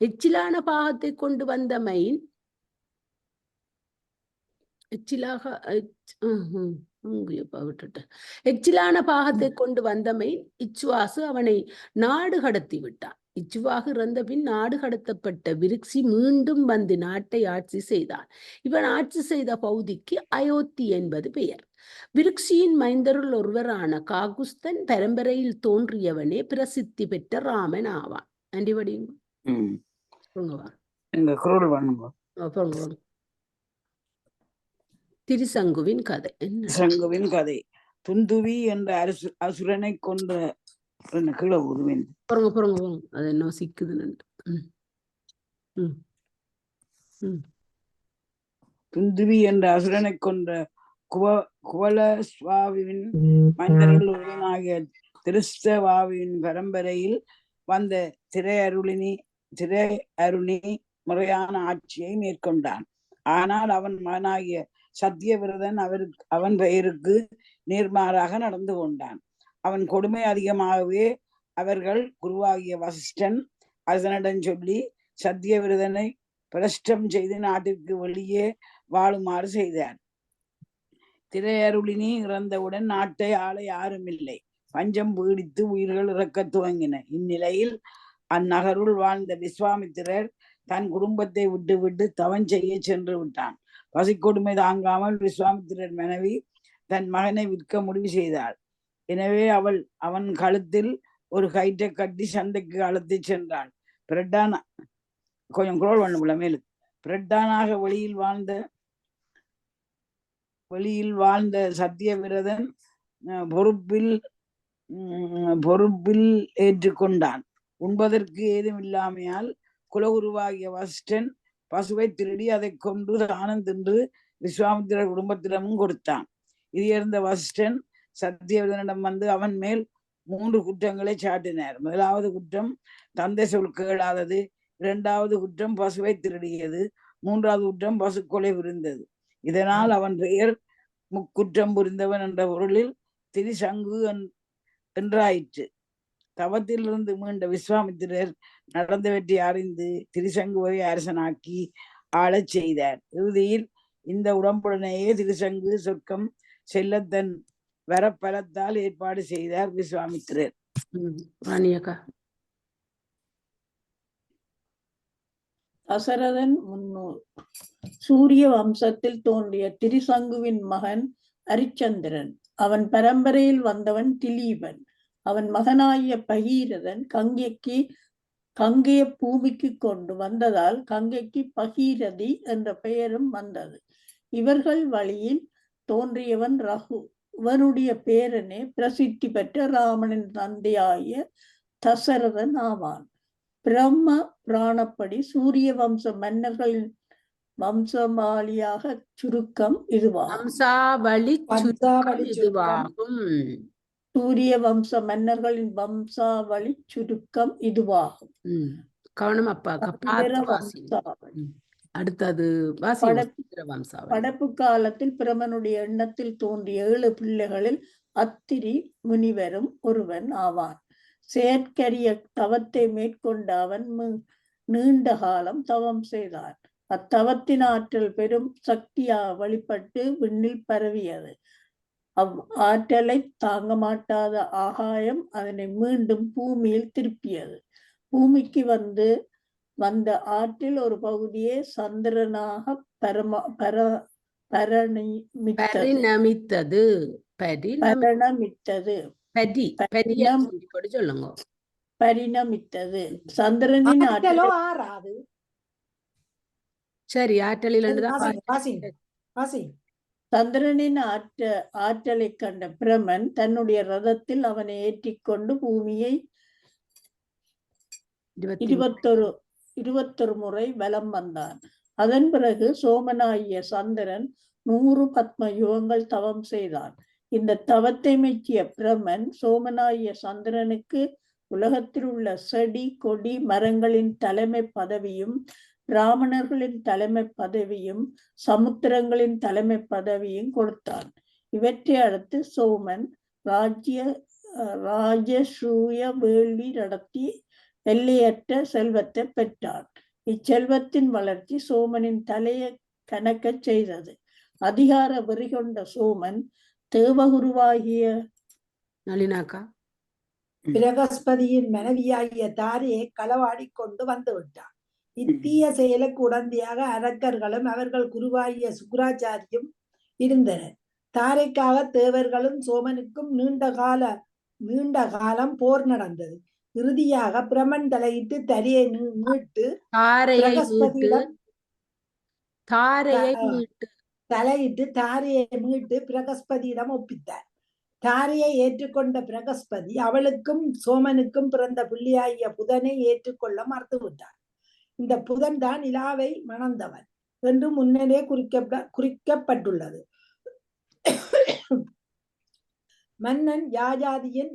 எச்சிலான பாகத்தை கொண்டு வந்த மைன் எச்சிலான பாகத்தை கொண்டு வந்தமை இச்சுவாசு அவனை நாடு கடத்தி விட்டான். இச்சுவாகு இறந்த பின் நாடு கடத்தப்பட்ட விருட்சி மீண்டும் வந்து நாட்டை ஆட்சி செய்தான். இவன் ஆட்சி செய்த பகுதிக்கு அயோத்தி என்பது பெயர். விருட்சியின் மைந்தருள் ஒருவரான காகுஸ்தன் பரம்பரையில் தோன்றியவனே பிரசித்தி பெற்ற ராமன் ஆவான். அண்டிபடிங்க திரிசங்குவின் கதை. சங்குவின் கதை. துந்துவி என்ற அசுரனை கொன்ற கீழே அது என்ன சிக்குது. துந்துவி என்ற அசுரனை கொன்ற குவலஸ்வாவின் மன்னர்கள் ஒருவனாகிய திருஸ்தவாவின் பரம்பரையில் வந்த திரையருணி முறையான ஆட்சியை மேற்கொண்டான். ஆனால் அவன் மகனாகிய சத்தியவிரதன் அவன் பெயருக்கு நேர்மாறாக நடந்து கொண்டான். அவன் கொடுமை அதிகமாகவே அவர்கள் குருவாகிய வசிஷ்டன் அரசனிடம் சொல்லி சத்தியவிரதனை பிரஷ்டம் செய்து நாட்டிற்கு வெளியே வாழுமாறு செய்தார். திரையருளினி இறந்தவுடன் நாட்டை ஆள யாரும் இல்லை. பஞ்சம் பீடித்து உயிர்கள் இறக்க துவங்கின. இந்நிலையில் அந்நகருள் வாழ்ந்த விஸ்வாமித்திரர் தன் குடும்பத்தை விட்டு தவம் செய்ய சென்று விட்டான். பசிக்கொடுமை தாங்காமல் விஸ்வாமித்திரர் மனைவி தன் மகனை விற்க முடிவு செய்தாள். எனவே அவன் கழுத்தில் ஒரு கயிற்றை கட்டி சந்தைக்கு அழைத்து சென்றாள். கொஞ்சம் குரோல் பண்ண மேலு பிரட்டானாக வெளியில் வாழ்ந்த சத்தியவிரதன் பொறுப்பில் ஏற்றுக்கொண்டான். உண்பதற்கு ஏதும் இல்லாமையால் குலகுருவாகிய வசிஷ்டன் பசுவை திருடி அதை கொண்டு தானம் தின்று விஸ்வாமித்திரர் குடும்பத்திடமும் கொடுத்தான். இது இருந்த வசிஷ்டன் சத்தியவிரதனிடம் வந்து அவன் மேல் 3 குற்றங்களை சாட்டினார். முதலாவது குற்றம் தந்தை சொல் கேளாதது, 2வது குற்றம் பசுவை திருடியது, 3வது குற்றம் பசு கொலை புரிந்தது. இதனால் அவன் பெயர் முக்குற்றம் புரிந்தவன் என்ற பொருளில் திரிசங்கு என்றாயிற்று. தவத்திலிருந்து மீண்ட விஸ்வாமித்திரர் நடந்தவற்றை அறிந்து திரிசங்குவை அரசனாக்கி ஆளச் செய்தார். இறுதியில் இந்த உடம்புடனேயே திரிசங்கு சொர்க்கம் செல்ல தன் வரப்பலத்தால் ஏற்பாடு செய்தார் விஸ்வாமித்திரர். தசரதன் 300. சூரிய வம்சத்தில் தோன்றிய திரிசங்குவின் மகன் அரிச்சந்திரன். அவன் பரம்பரையில் வந்தவன் திலீபன். அவன் மகனாகிய பகீரதன் கங்கைய பூமிக்கு கொண்டு வந்ததால் கங்கைக்கு பகீரதி என்ற பெயரும் வந்தது. இவர்கள் வழியில் தோன்றியவன் ரகு. இவனுடைய பேரனே பிரசித்தி பெற்ற ராமனின் தந்தையாகிய தசரதன் ஆவான். பிரம்ம புராணப்படி சூரிய வம்ச மன்னர்களின் வம்சமாலியாக சுருக்கம் இதுவாகும். சூரிய வம்ச மன்னர்களின் வம்சாவளி சுருக்கம் இதுவாகும். கவனம் அப்பா. அடுத்தது படைப்பு காலத்தில் பிரமனுடைய எண்ணத்தில் தோன்றிய 7 பிள்ளைகளில் அத்திரி முனிவரும் ஒருவன் ஆவான். செயற்கரிய தவத்தை மேற்கொண்ட அவன் நீண்ட காலம் தவம் செய்தான். அத்தவத்தின் ஆற்றல் பெரும் சக்தியா வழிபட்டு விண்ணில் பரவியது. ஆற்றலை தாங்க மாட்டாத ஆகாயம் அதனை மீண்டும் பூமியில் திருப்பியது. பூமிக்கு வந்த ஆற்றில் ஒரு பகுதியே சந்திரனாக பரிணமித்தது. சந்திரனின் சந்திரனின் ஆற்றலை கண்ட பிரமன் தன்னுடைய ரதத்தில் அவனை ஏற்றிக்கொண்டு பூமியை 21 முறை வலம் வந்தான். அதன் பிறகு சோமனாகிய சந்திரன் 100 பத்ம யுகங்கள் தவம் செய்தான். இந்த தவத்தை மெச்சிய பிரமன் சோமனாகிய சந்திரனுக்கு உலகத்தில் உள்ள செடி கொடி மரங்களின் தலைமை பதவியும், பிராமணர்களின் தலைமை பதவியும், சமுத்திரங்களின் தலைமை பதவியும் கொடுத்தான். இவற்றை அடுத்து சோமன் ராஜசூய வேள்வி நடத்தி எல்லையற்ற செல்வத்தை பெற்றான். இச்செல்வத்தின் வளர்ச்சி சோமனின் தலையை கணக்கச் செய்தது. அதிகார வெறி கொண்ட சோமன் தேவகுருவாகிய நளினாக்கா பிரகஸ்பதியின் மனைவியாகிய தாரையை களவாடி கொண்டு வந்து விட்டான். இத்தீய செயலுக்கு உடந்தையாக அரக்கர்களும் அவர்கள் குருவாகிய சுக்கராச்சாரியும் இருந்தனர். தாரைக்காக தேவர்களும் சோமனுக்கும் நீண்ட காலம் போர் நடந்தது. இறுதியாக பிரமன் தலையிட்டு தரையை மீட்டு பிரகஸ்பதியிடம் தலையிட்டு தாரையை மீட்டு பிரகஸ்பதியிடம் ஒப்பித்தார். தாரையை ஏற்றுக்கொண்ட பிரகஸ்பதி அவளுக்கும் சோமனுக்கும் பிறந்த பிள்ளையாகிய புதனை ஏற்றுக்கொள்ள மறுத்துவிட்டார். இந்த புதன் தான் நிலாவை மணந்தவன் என்று முன்னரே குறிக்கப்பட்டுள்ளது. மன்னன் யாஜாதியின்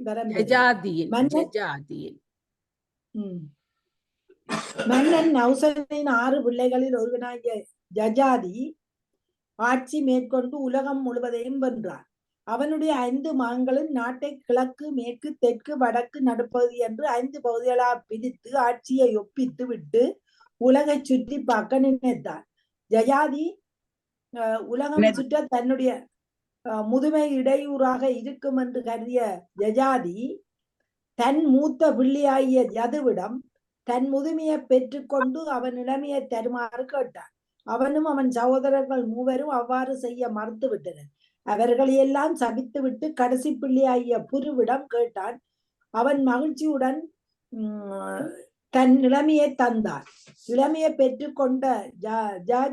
மன்னன் நௌசனின் 6 பிள்ளைகளில் ஒருவனாகிய ஜஜாதி ஆட்சி மேற்கொண்டு உலகம் முழுவதையும் வென்றான். அவனுடைய 5 மகன்களும் நாட்டை கிழக்கு, மேற்கு, தெற்கு, வடக்கு, நடுப்பகுதி என்று 5 பகுதிகளாக பிரித்து ஆட்சியை ஒப்பித்து விட்டு உலகை சுற்றி பார்க்க நினைத்தான். ஜஜாதி உலகம் சுற்ற தன்னுடைய முதுமை இடையூறாக இருக்கும் என்று கருதிய ஜஜாதி தன் மூத்த பிள்ளையாகிய யதுவிடம் தன் முதுமையை பெற்றுக்கொண்டு அவன் நிலைமையை தருமாறு கேட்டான். அவனும் அவன் சகோதரர்கள் 3 அவ்வாறு செய்ய மறுத்து விட்டனர். அவர்களையெல்லாம் சபித்து விட்டு கடைசி பிள்ளையாகிய புருவிடம் கேட்டான். அவன் மகிழ்ச்சியுடன் தன் நிலைமையை தந்தான். இளமையை பெற்றுக்கொண்ட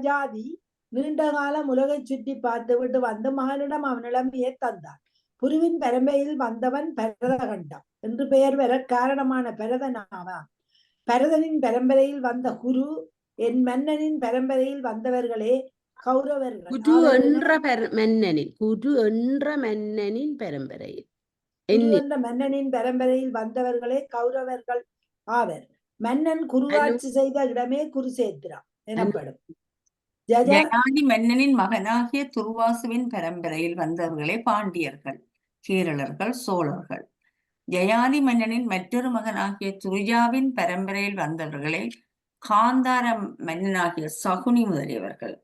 ஜாதி நீண்ட காலம் உலகை சுற்றி பார்த்துவிட்டு வந்த மகனிடம் அவன் நிலைமையை தந்தான். புருவின் பரம்பரையில் வந்தவன் பரதகண்டம் என்று பெயர் பெற காரணமான பரதனாவான். பரதனின் பரம்பரையில் வந்த குரு என் மன்னனின் பரம்பரையில் வந்தவர்களே கௌரவர்கள். குரு என்ற மன்னனின் பரம்பரையில் வந்தவர்களே கௌரவர்கள் ஆவர். மன்னன் குருவாட்சி செய்த இடமே குருசேத்திரம் எனப்படும். ஜயாதி மன்னனின் மகனாகிய துர்வாசுவின் பரம்பரையில் வந்தவர்களே பாண்டியர்கள், கேரளர்கள், சோழர்கள். ஜயாதி மன்னனின் மற்றொரு மகனாகிய துரிஜாவின் பரம்பரையில் வந்தவர்களே காந்தார மன்னனாகிய சகுனி முதலியவர்கள்.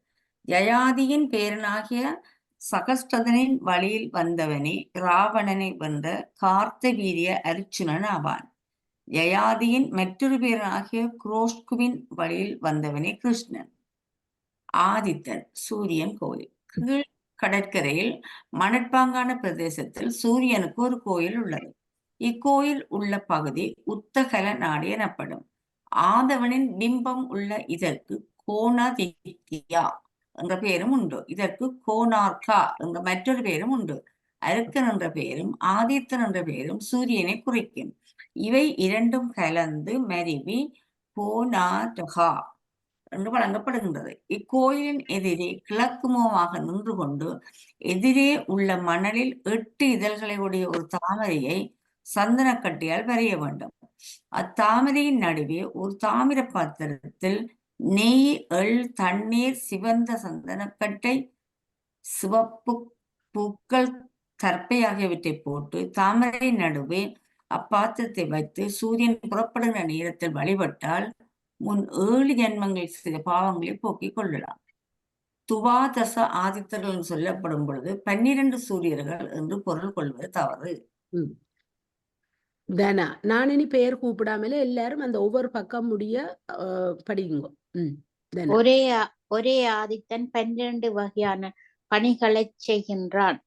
ஜயாதியின் பேரனாகிய சகஸ்டதனின் வழியில் வந்தவனே ராவணனை வென்ற கார்த்தவீரிய அர்ச்சுனன் ஆவான். ஜயாதியின் மற்றொரு பேரனாகிய குரோஷ்குவின் வழியில் வந்தவனே கிருஷ்ணன். ஆதித்தன் சூரியன் கோயில். கீழ் கடற்கரையில் மணற்பாங்கான பிரதேசத்தில் சூரியனுக்கு ஒரு கோயில் உள்ளது. இக்கோயில் உள்ள பகுதி உத்தகல நாடு எனப்படும். ஆதவனின் பிம்பம் உள்ள இதற்கு கோணாதித்யா என்ற பெயரும் உண்டு. இதற்கு கோணார்கா என்ற மற்றொரு பெயரும் உண்டு. அருக்கன் என்ற பெயரும் ஆதித்தன் என்ற பெயரும் சூரியனை குறிக்கும். இவை இரண்டும் கலந்து மருவி கோணார்கா என்று வழங்கப்படுகின்றது. இக்கோயிலின் எதிரே கிழக்கு முகமாக நின்று கொண்டு எதிரே உள்ள மணலில் 8 இதழ்களை உடைய ஒரு தாமரையை சந்தனக்கட்டையால் வரைய வேண்டும். அத்தாமரையின் நடுவே ஒரு தாமிர பாத்திரத்தில் நெய், எள், தண்ணீர், சிவந்த சந்தனக்கட்டை, சிவப்பு பூக்கள், தர்ப்பை ஆகியவற்றை போட்டு தாமரை நடுவே அப்பாத்திரத்தை வைத்து சூரியன் புறப்படுகிற நேரத்தில் வழிபட்டால் முன் 7 ஜென்மங்கள் சில பாவங்களை போக்கிக் கொள்ளலாம். துவாதச ஆதித்தர்கள் சொல்லப்படும் பொழுது 12 சூரியர்கள் என்று பொருள் கொள்வது தவறு. தனா, நான் இனி பெயர் கூப்பிடாமலே எல்லாரும் அந்த ஒவ்வொரு பக்கம் முடிய படிங்க. ஒரே ஆதித்தன் 12 வகையான பணிகளை செய்கின்றான்.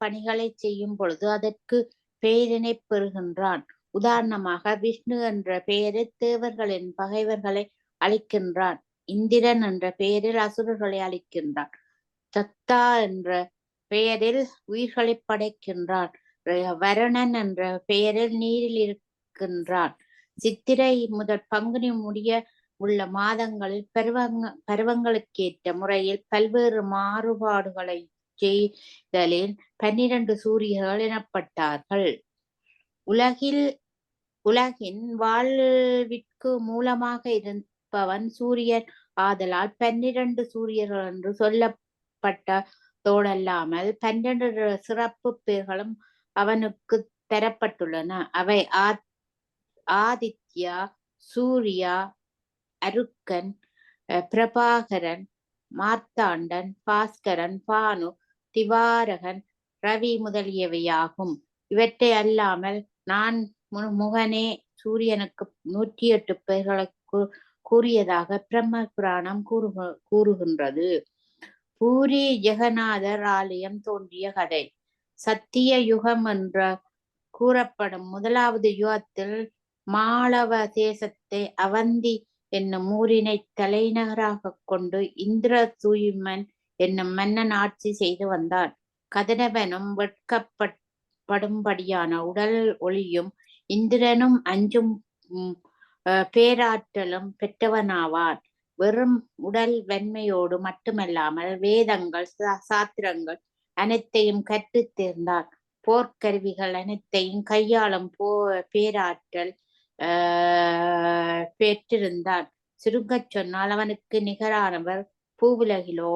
பணிகளை செய்யும் பொழுது அதற்கு பெயரினை பெறுகின்றான். உதாரணமாக விஷ்ணு என்ற பெயரில் தேவர்களின் பகைவர்களை அழிக்கின்றான். இந்திரன் என்ற பெயரில் அசுரர்களை அழிக்கின்றான். சத்தா என்ற பெயரில் உயிர்களை படைக்கின்றான். வருணன் என்ற பெயரில் நீரில் இருக்கின்றான். சித்திரை முதல் பங்குனி முடிய உள்ள மாதங்களில் பருவங்களுக்கேற்ற முறையில் பல்வேறு மாறுபாடுகளை செய்தலில் 12 சூரியர்கள் எனப்பட்டார்கள். உலகின் வாழ்விற்கு மூலமாக இருப்பவன் சூரியன் ஆதலால் 12 சூரியர்கள் என்று சொல்லப்பட்ட தோடல்லாமல் 12 சிறப்பு பெயர்களும் அவனுக்கு தரப்பட்டுள்ளன. அவை ஆதித்யா, சூர்யா, அருக்கன், பிரபாகரன், மார்த்தாண்டன், பாஸ்கரன், பானு, திவாரகன், ரவி முதலியவையாகும். இவற்றை அல்லாமல் நான் முகனே சூரியனுக்கு 108 பெயர்களை கூறியதாக பிரம்ம புராணம் கூறுகின்றது. பூரி ஜெகநாதர் ஆலயம் தோன்றிய கதை. சத்திய யுகம் என்ற கூறப்படும் முதலாவது யுகத்தில் மாளவ தேசத்தை அவந்தி என்னும் ஊரினை தலைநகராக கொண்டு இந்திரதூய்மன் என்னும் மன்னன் ஆட்சி செய்து வந்தான். கதிரவனும் வெட்கப்படும்படியான உடல் ஒளியும் இந்திரனும் அஞ்சும் பேராற்றலும் பெற்றவனாவான். வெறும் உடல் வன்மையோடு மட்டுமல்லாமல் வேதங்கள் சாத்திரங்கள் அனைத்தையும் கற்றுத் தேர்ந்தான். போர்க்கருவிகள் அனைத்தையும் கையாளும் பேராற்றல் பெற்றிருந்தான். சுருங்கச் சொன்னால் அவனுக்கு நிகரானவர் பூவுலகிலோ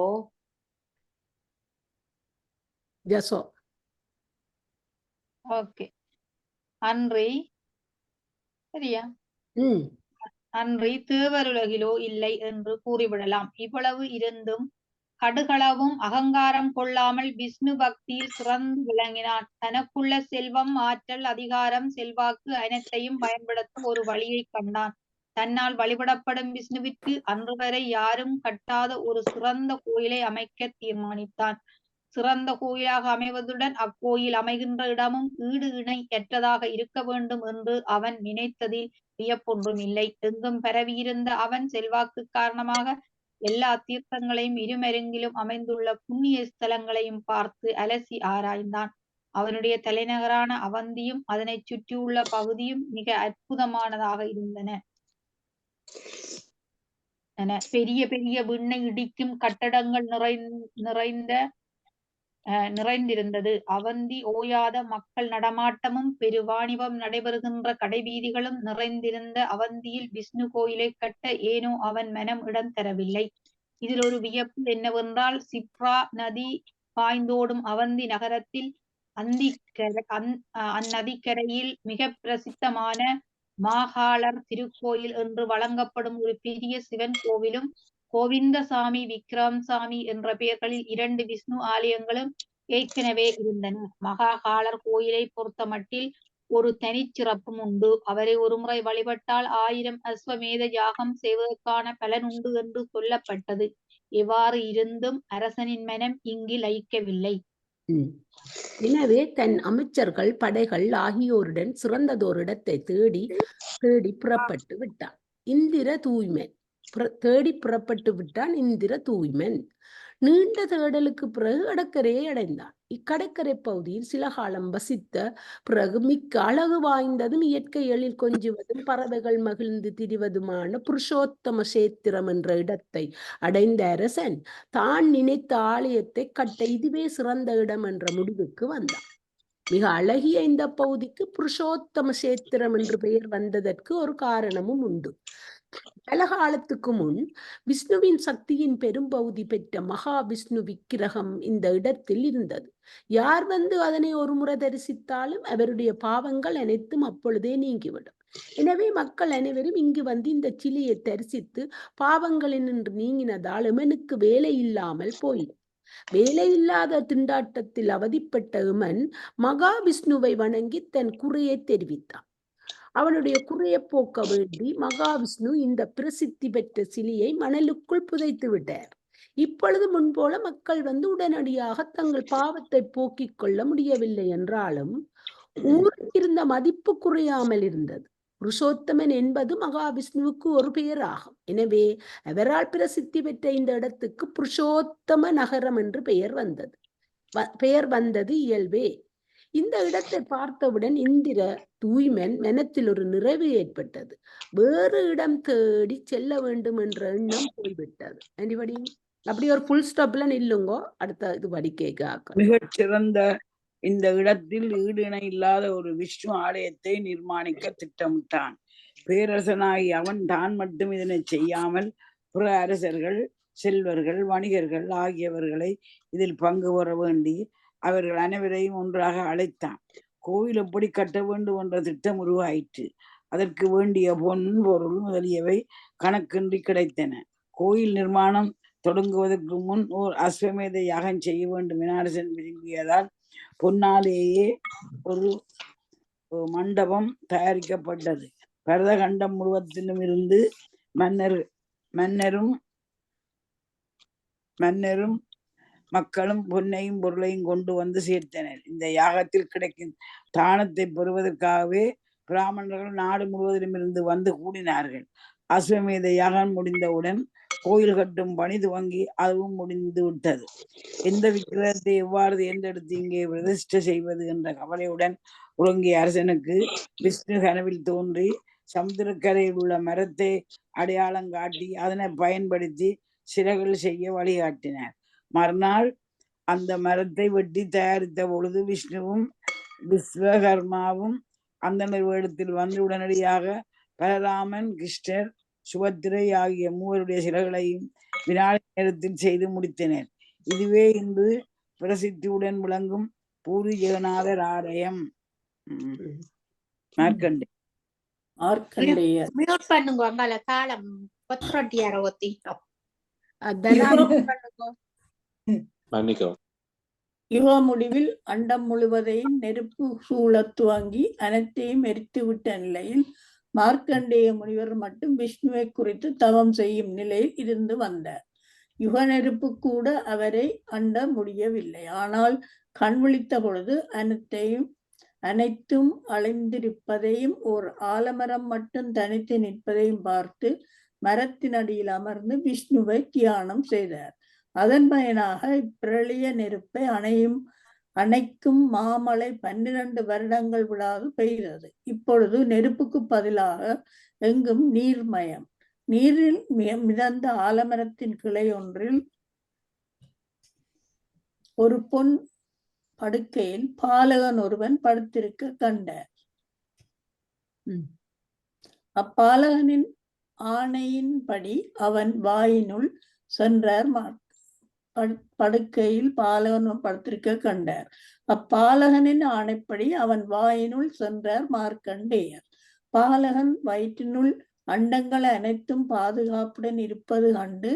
ஜசோ. ஓகே, அன்றி சரியா அன்றி தேவருலகிலோ இல்லை என்று கூறிவிடலாம். இவ்வளவு இருந்தும் கடுகளவும் அகங்காரம் கொள்ளாமல் விஷ்ணு பக்தியில் சிறந்து விளங்கினான். தனக்குள்ள செல்வம், ஆற்றல், அதிகாரம், செல்வாக்கு அனைத்தையும் பயன்படுத்த ஒரு வழியை கண்டான். தன்னால் வழிபடப்படும் விஷ்ணுவிற்கு அன்று வரை யாரும் கட்டாத ஒரு சிறந்த கோயிலை அமைக்க தீர்மானித்தான். சிறந்த கோயிலாக அமைவதுடன் அக்கோயில் அமைகின்ற இடமும் ஈடு இணை அற்றதாக இருக்க வேண்டும் என்று அவன் நினைத்ததில் வியப்பொன்றும் இல்லை. எங்கும் பரவியிருந்த அவன் செல்வாக்கு காரணமாக எல்லா தீர்த்தங்களையும் இருமருங்கிலும் அமைந்துள்ள புண்ணிய ஸ்தலங்களையும் பார்த்து அலசி ஆராய்ந்தான். அவனுடைய தலைநகரான அவந்தியும் அதனை சுற்றியுள்ள பகுதியும் மிக அற்புதமானதாக இருந்தன. பெரிய பெரிய விண்ணை இடிக்கும் கட்டடங்கள் நிறைந்திருந்தது. அவந்தி ஓயாத மக்கள் நடமாட்டமும் பெருவாணிபம் நடைபெறுகின்ற கடைவீதிகளும் நிறைந்திருந்த அவந்தியில் விஷ்ணு கோயிலை கட்ட ஏனோ அவன் மனம் இடம் தரவில்லை. இதில் ஒரு வியப்பு என்னவென்றால், சிப்ரா நதி பாய்ந்தோடும் அவந்தி நகரத்தில் அந்நதிக்கரையில் மிக பிரசித்தமான மாகாளர் திருக்கோயில் என்று வழங்கப்படும் ஒரு பெரிய சிவன் கோவிலும் கோவிந்தசாமி, விக்ரம்சாமி என்ற பெயர்களில் 2 விஷ்ணு ஆலயங்களும் ஏற்கனவே இருந்தன. மகாகாளர் கோயிலை பொறுத்த மட்டில் ஒரு தனிச்சிறப்பும் உண்டு. அவரை ஒருமுறை வழிபட்டால் 1000 அஸ்வமேத யாகம் செய்வதற்கான பலன் உண்டு என்று சொல்லப்பட்டது. எவ்வாறு இருந்தும் அரசனின் மனம் இங்கு லயிக்கவில்லை. எனவே தன் அமைச்சர்கள், படைகள் ஆகியோருடன் சிறந்ததோரிடத்தை தேடி புறப்பட்டு விட்டான். இந்திர தூய்மன் தேடி புறப்பட்டு விட்டான். இந்திர தூய்மன் நீண்ட தேடலுக்கு பிறகு கடற்கரையை அடைந்தான். இக்கடற்கரை பகுதியில் சில காலம் வசித்த பிறகு மிக்க அழகு வாய்ந்ததும் இயற்கை எழில் கொஞ்சுவதும் பறவைகள் மகிழ்ந்து திரிவதுமான புருஷோத்தம சேத்திரம் என்ற இடத்தை அடைந்த அரசன் தான் நினைத்த ஆலயத்தை கட்ட இதுவே சிறந்த இடம் என்ற முடிவுக்கு வந்தான். மிக அழகிய இந்த பகுதிக்கு புருஷோத்தம சேத்திரம் என்று பெயர் வந்ததற்கு ஒரு காரணமும் உண்டு. பல காலத்துக்கு முன் விஷ்ணுவின் சக்தியின் பெரும்பகுதி பெற்ற மகா விஷ்ணு விக்கிரகம் இந்த இடத்தில் இருந்தது. யார் வந்து அதனை ஒரு முறை தரிசித்தாலும் அவருடைய பாவங்கள் அனைத்தும் அப்பொழுதே நீங்கிவிடும். எனவே மக்கள் அனைவரும் இங்கு வந்து இந்த சிலையை தரிசித்து பாவங்களினின்று நீங்கினதால் இமனுக்கு வேலை இல்லாமல் போயிடும். வேலை இல்லாத திண்டாட்டத்தில் அவதிப்பட்ட இமன் மகாவிஷ்ணுவை வணங்கி தன் குறையை தெரிவித்தான். அவனுடைய குறையை போக்க வேண்டி மகாவிஷ்ணு இந்த பிரசித்தி பெற்ற சிலையை மணலுக்குள் புதைத்து விட்டார். இப்பொழுது முன்போல மக்கள் வந்து உடனடியாக தங்கள் பாவத்தை போக்கிக் கொள்ள முடியவில்லை என்றாலும் ஊருக்கு இருந்த மதிப்பு குறையாமல் இருந்தது. புருஷோத்தமன் என்பது மகாவிஷ்ணுவுக்கு ஒரு பெயராகும். எனவே அவரால் பிரசித்தி பெற்ற இந்த இடத்துக்கு புருஷோத்தம நகரம் என்று பெயர் வந்தது இயல்பே. இந்த இடத்தை பார்த்தவுடன் இந்திர தூய்மன் மனத்தில் ஒரு நிறைவு ஏற்பட்டது. வேறு இடம் தேடி செல்ல வேண்டும் என்ற எண்ணம் போய்விட்டது. அப்படி ஒரு புல் ஸ்டாப்ல நில்லுங்கோ. அடுத்த இது படிக்க மிகச் சிறந்த இந்த இடத்தில் ஈடிணை இல்லாத ஒரு விஷ்ணு ஆலயத்தை நிர்மாணிக்க திட்டமிட்டான். பேரரசனாகி அவன் தான் மட்டும் இதனை செய்யாமல் புற அரசர்கள் செல்வர்கள், வணிகர்கள் ஆகியவர்களை இதில் பங்கு பெற வேண்டி அவர்கள் அனைவரையும் ஒன்றாக அழைத்தான். கோவில் எப்படி கட்ட வேண்டும் என்ற திட்டம் உருவாயிற்று. அதற்கு வேண்டிய பொன், பொருள் முதலியவை கணக்கின்றி கிடைத்தன. கோயில் நிர்மாணம் தொடங்குவதற்கு முன் ஓர் அஸ்வமேத யாகம் செய்ய வேண்டும் என அரசன் விரும்பியதால் பொன்னாலேயே ஒரு மண்டபம் தயாரிக்கப்பட்டது. பரதகண்டம் முழுவதிலும் இருந்து மன்னரும் மக்களும் பொன்னையும் பொருளையும் கொண்டு வந்து சேர்த்தனர். இந்த யாகத்தில் கிடைக்கும் தானத்தை பெறுவதற்காகவே பிராமணர்கள் நாடு முழுவதிலும் இருந்து வந்து கூடினார்கள். அஸ்வமேத யாகம் முடிந்தவுடன் கோயில் கட்டும் பணி துவங்கி அதுவும் முடிந்து விட்டது. எந்த விக்கிரகத்தை எவ்வாறு தேர்ந்தெடுத்து இங்கே பிரதிஷ்டை செய்வது என்ற கவலையுடன் உறங்கிய அரசனுக்கு விஷ்ணு கனவில் தோன்றி சமுத்திரக்கரையில் உள்ள மரத்தை அடையாளம் காட்டி அதனை பயன்படுத்தி சிலைகள் செய்ய வழிகாட்டினார். மறுநாள் அந்த மரத்தை வெட்டி தயாரித்த பொழுது விஷ்ணுவும் விஸ்வகர்மாவும் அந்தனர் வேடத்தில் வந்து உடனடியாக பலராமன், கிருஷ்ணர், சுபத்திரை ஆகிய மூவருடைய சிலைகளையும் வினாடி நேரத்தில் செய்து முடித்தனர். இதுவே இன்று பிரசித்தியுடன் விளங்கும் பூரி ஜெகநாதர் ஆலயம். மார்க்கண்டே மியூட் பண்ணுங்க. அங்கால தாளம் பத்திரட்டியார ஒத்தி யுக முடிவில் அண்டம் முழுவதையும் நெருப்பு சூழத் துவங்கி அனைத்தையும் எரித்துவிட்ட நிலையில் மார்க்கண்டேய முனிவர் மட்டும் விஷ்ணுவை குறித்து தவம் செய்யும் நிலையில் இருந்து வந்தார். யுக நெருப்பு கூட அவரை அண்ட முடியவில்லை. ஆனால் கண் விழித்த பொழுது அனைத்தும் அழிந்திருப்பதையும் ஓர் ஆலமரம் மட்டும் தனித்து நிற்பதையும் பார்த்து மரத்தின் அடியில் அமர்ந்து விஷ்ணுவை தியானம் செய்தார். அதன் பயனாக இப்பிரளிய நெருப்பை அணைக்கும் மாமழை 12 வருடங்கள் விடாது பெய்தது. இப்பொழுது நெருப்புக்கு பதிலாக எங்கும் நீர்மயம். நீரில் மிதந்த ஆலமரத்தின் கிளை ஒன்றில் ஒரு பொன் படுக்கையில் பாலகன் ஒருவன் படுத்திருக்க கண்டார். அப்பாலகனின் ஆணையின்படி அவன் வாயினுள் சென்றார். படுக்கையில் பாலகன் படுத்திருக்க கண்டார். அப்பாலகனின் ஆணைப்படி அவன் வாயினுள் சென்றார் மார்க்கண்டேயர். பாலகன் வயிற்றினுள் அண்டங்கள் அனைத்தும் பாதுகாப்புடன் இருப்பது கண்டு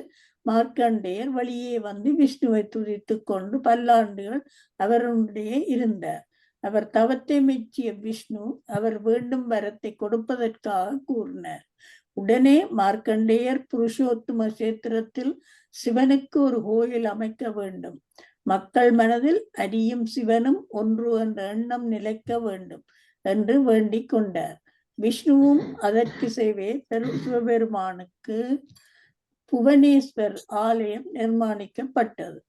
மார்க்கண்டேயர் வெளியே வந்து விஷ்ணுவை துதித்து கொண்டு பல்லாண்டுகள் அவருடைய இருந்தார். அவர் தவத்தை மெச்சிய விஷ்ணு அவர் வேண்டும் வரத்தை கொடுப்பதற்காக கூறினார். உடனே மார்க்கண்டேயர் புருஷோத்தம கஷேத்திரத்தில் சிவனுக்கு ஒரு கோயில் அமைக்க வேண்டும். மக்கள் மனதில் அரியும் சிவனும் ஒன்று என்ற எண்ணம் நிலைக்க வேண்டும் என்று வேண்டிக் கொண்டார். விஷ்ணுவும் அதற்கு செய்வே சிவபெருமானுக்கு புவனேஸ்வர் ஆலயம் நிர்மாணிக்கப்பட்டது.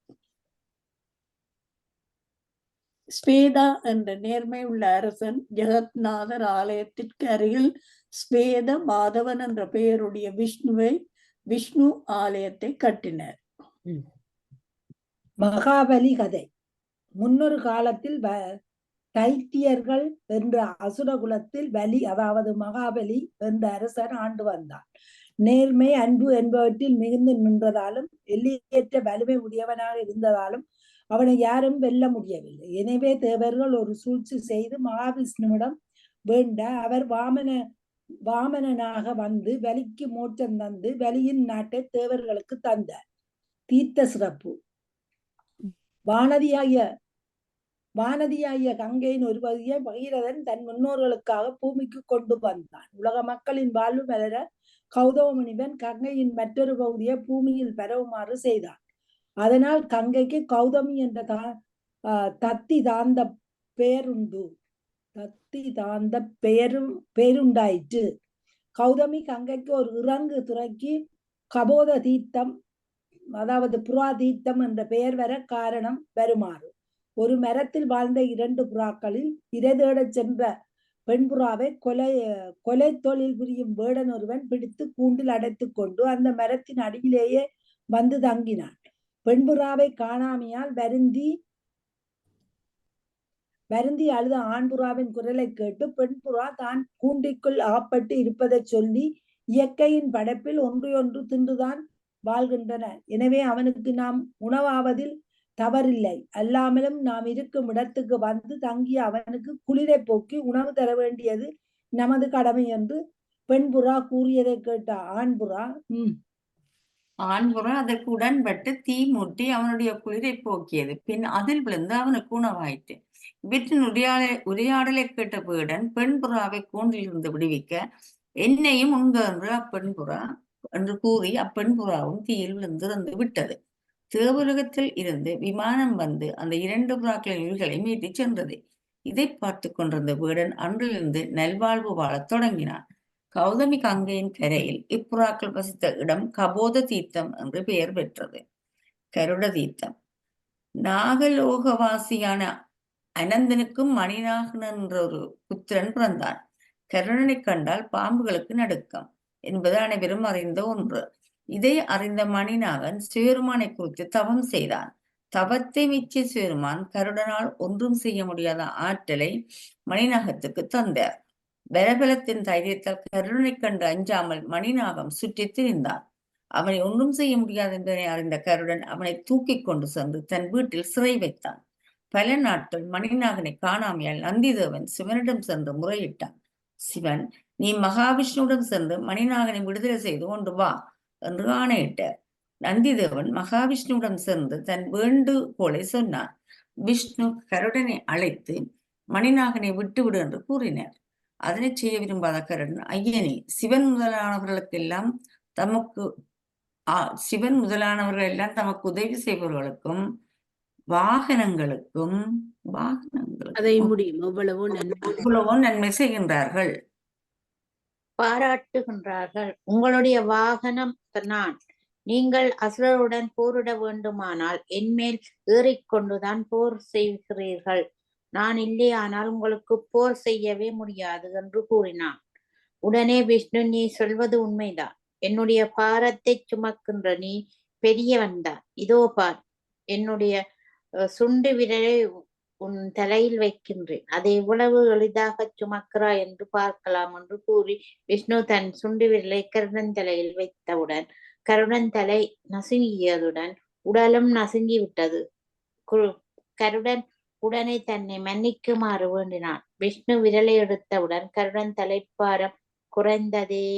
ஸ்வேதா என்ற நேர்மை உள்ள அரசன் ஜெகத்நாதர் ஆலயத்திற்கு அருகில் ஸ்வேத மாதவன் என்ற பெயருடைய விஷ்ணு ஆலயத்தை கட்டினார். மகாபலி கதை. முன்னொரு காலத்தில் தைத்தியர்கள் என்ற அசுர குலத்தில் பலி, அதாவது மகாபலி என்ற அரசன் ஆண்டு வந்தான். நேர்மை, அன்பு என்பவற்றில் மிகுந்து நின்றதாலும் எல்லையற்ற வலிமை உடையவனாக இருந்ததாலும் அவனை யாரும் வெல்ல முடியவில்லை. எனவே தேவர்கள் ஒரு சூழ்ச்சி செய்து மகாவிஷ்ணுவிடம் வேண்ட அவர் வாமனனாக வந்து பலிக்கு மோட்சம் தந்து பலியின் நாட்டை தேவர்களுக்கு தந்தார். தீர்த்த சிறப்பு. வானதியாகிய கங்கையின் ஒரு பகுதியை பகீரதன் தன் முன்னோர்களுக்காக பூமிக்கு கொண்டு வந்தான். உலக மக்களின் வாழ்வு மலர கௌதம முனிவன் கங்கையின் மற்றொரு பகுதியை பூமியில் பரவுமாறு செய்தான். அதனால் கங்கைக்கு கௌதமி என்ற தத்தி தாந்த பெயருண்டாயிற்று. கௌதமி கங்கைக்கு ஒரு இறங்கு துறைக்கு கபோத தீர்த்தம், அதாவது புறா தீர்த்தம் என்ற பெயர் வர காரணம் வருமாறு. ஒரு மரத்தில் வாழ்ந்த 2 புறாக்களில் இரை தேடச் சென்ற பெண் புறாவை கொலை தொழில் புரியும் வேடன் ஒருவன் பிடித்து கூண்டில் அடைத்துக் கொண்டு அந்த மரத்தின் அடியிலேயே வந்து தங்கினான். பெண் புறாவை காணாமையால் வருந்தி அழுத ஆண் புறாவின் குரலை கேட்டு பெண் புறா தான் கூண்டிக்குள் ஆப்பட்டு இருப்பதை சொல்லி இயற்கையின் படைப்பில் ஒன்றையொன்று தின்றுதான் வாழ்கின்றனர். எனவே அவனுக்கு நாம் உணவாவதில் தவறில்லை. அல்லாமலும் நாம் இருக்கும் இடத்துக்கு வந்து தங்கிய அவனுக்கு குளிரை போக்கி உணவு தர வேண்டியது நமது கடமை என்று பெண்புறா கூறியதை கேட்ட ஆண்புறா ஆண்புறா அதற்கு உடன்பட்டு தீ மூட்டி அவனுடைய குளிரை போக்கியது. பின் அதில் விழுந்து அவனுக்கு உணவாயிற்று. இவற்றின் உரையாடலை கேட்ட வேடன் பெண்புறாவை கூண்டிலிருந்து விடுவிக்க என்னையும் உண்க என்று அப்பெண்புறா என்று கூறி அப்பெண்புறாவும் தீயில் விழுந்து விட்டது. தேவலோகத்தில் இருந்து விமானம் வந்து அந்த 2 புறாக்களின் உயிர்களை மீட்டிச் சென்றது. இதை பார்த்து கொண்டிருந்த வேடன் அன்றிலிருந்து நல்வாழ்வு வாழத் தொடங்கினான். கௌதமி கங்கையின் கரையில் இப்புறாக்கள் வசித்த இடம் கபோத தீர்த்தம் என்று பெயர் பெற்றது. கருட தீர்த்தம். நாகலோகவாசியான அனந்தனுக்கும் மணிநாகன் என்ற ஒரு புத்திரன் பிறந்தான். கருடனை கண்டால் பாம்புகளுக்கு நடுக்கம் என்பது அனைவரும் அறிந்த ஒன்று. இதை அறிந்த மணிநாகன் சிவருமானை குறித்து தவம் செய்தான். தவத்தை மிச்ச சிவருமான் கருடனால் ஒன்றும் செய்ய முடியாத ஆற்றலை மணிநாகத்துக்கு தந்தார். பலபலத்தின் தைரியத்தால் கருடனை கண்டு அஞ்சாமல் மணிநாகம் சுற்றித் திரிந்தான். அவனை ஒன்றும் செய்ய முடியாது என்பதை அறிந்த கருடன் அவனை தூக்கி கொண்டு சென்று தன் வீட்டில் சிறை வைத்தான். பல நாட்கள் மணிநாகனை காணாமையால் நந்திதேவன் சிவனிடம் சென்று முறையிட்டான். சிவன், நீ மகாவிஷ்ணுவிடம் சென்று மணிநாகனை விடுதலை செய்து கொண்டு வா என்று ஆணையிட்டார். நந்திதேவன் மகாவிஷ்ணுவிடம் சென்று தன் வேண்டுகோளை சொன்னான். விஷ்ணு கருடனை அழைத்து மணிநாகனை விட்டுவிடு என்று கூறினார். அதனை செய்ய விரும்பாத கருடன், ஐயனே, சிவன் முதலானவர்கள் எல்லாம் தமக்கு உதவி செய்பவர்களுக்கும் வாகனங்களுக்கும் அதை முடியும் எவ்வளவோ நன்மை செய்கின்றார்கள், பாராட்டுகின்றார்கள். உங்களுடைய வாகனம் நான். நீங்கள் அசுரருடன் போரிட வேண்டுமானால் என்மேல் ஏறிக்கொண்டுதான் போர் செய்கிறீர்கள். நான் இல்லையானால் உங்களுக்கு போர் செய்யவே முடியாது என்று கூறினான். உடனே விஷ்ணு, நீ சொல்வது உண்மைதான். என்னுடைய பாரத்தை சுமக்கின்ற நீ பெரியவன்தான். இதோ பார், என்னுடைய சுண்டு விரலை உன் தலையில் வைக்கின்றேன். அதை எவ்வளவு எளிதாக சுமக்கிறாய் என்று பார்க்கலாம் என்று கூறி விஷ்ணு தன் சுண்டு விரலை கருடன் தலையில் வைத்தவுடன் கருடன் தலை நசுங்கியதுடன் உடலும் நசுங்கிவிட்டது. கருடன் உடனே தன்னை மன்னிக்குமாறு வேண்டினான். விஷ்ணு விரலை எடுத்தவுடன் கருடன் தலைப்பாரம் குறைந்ததே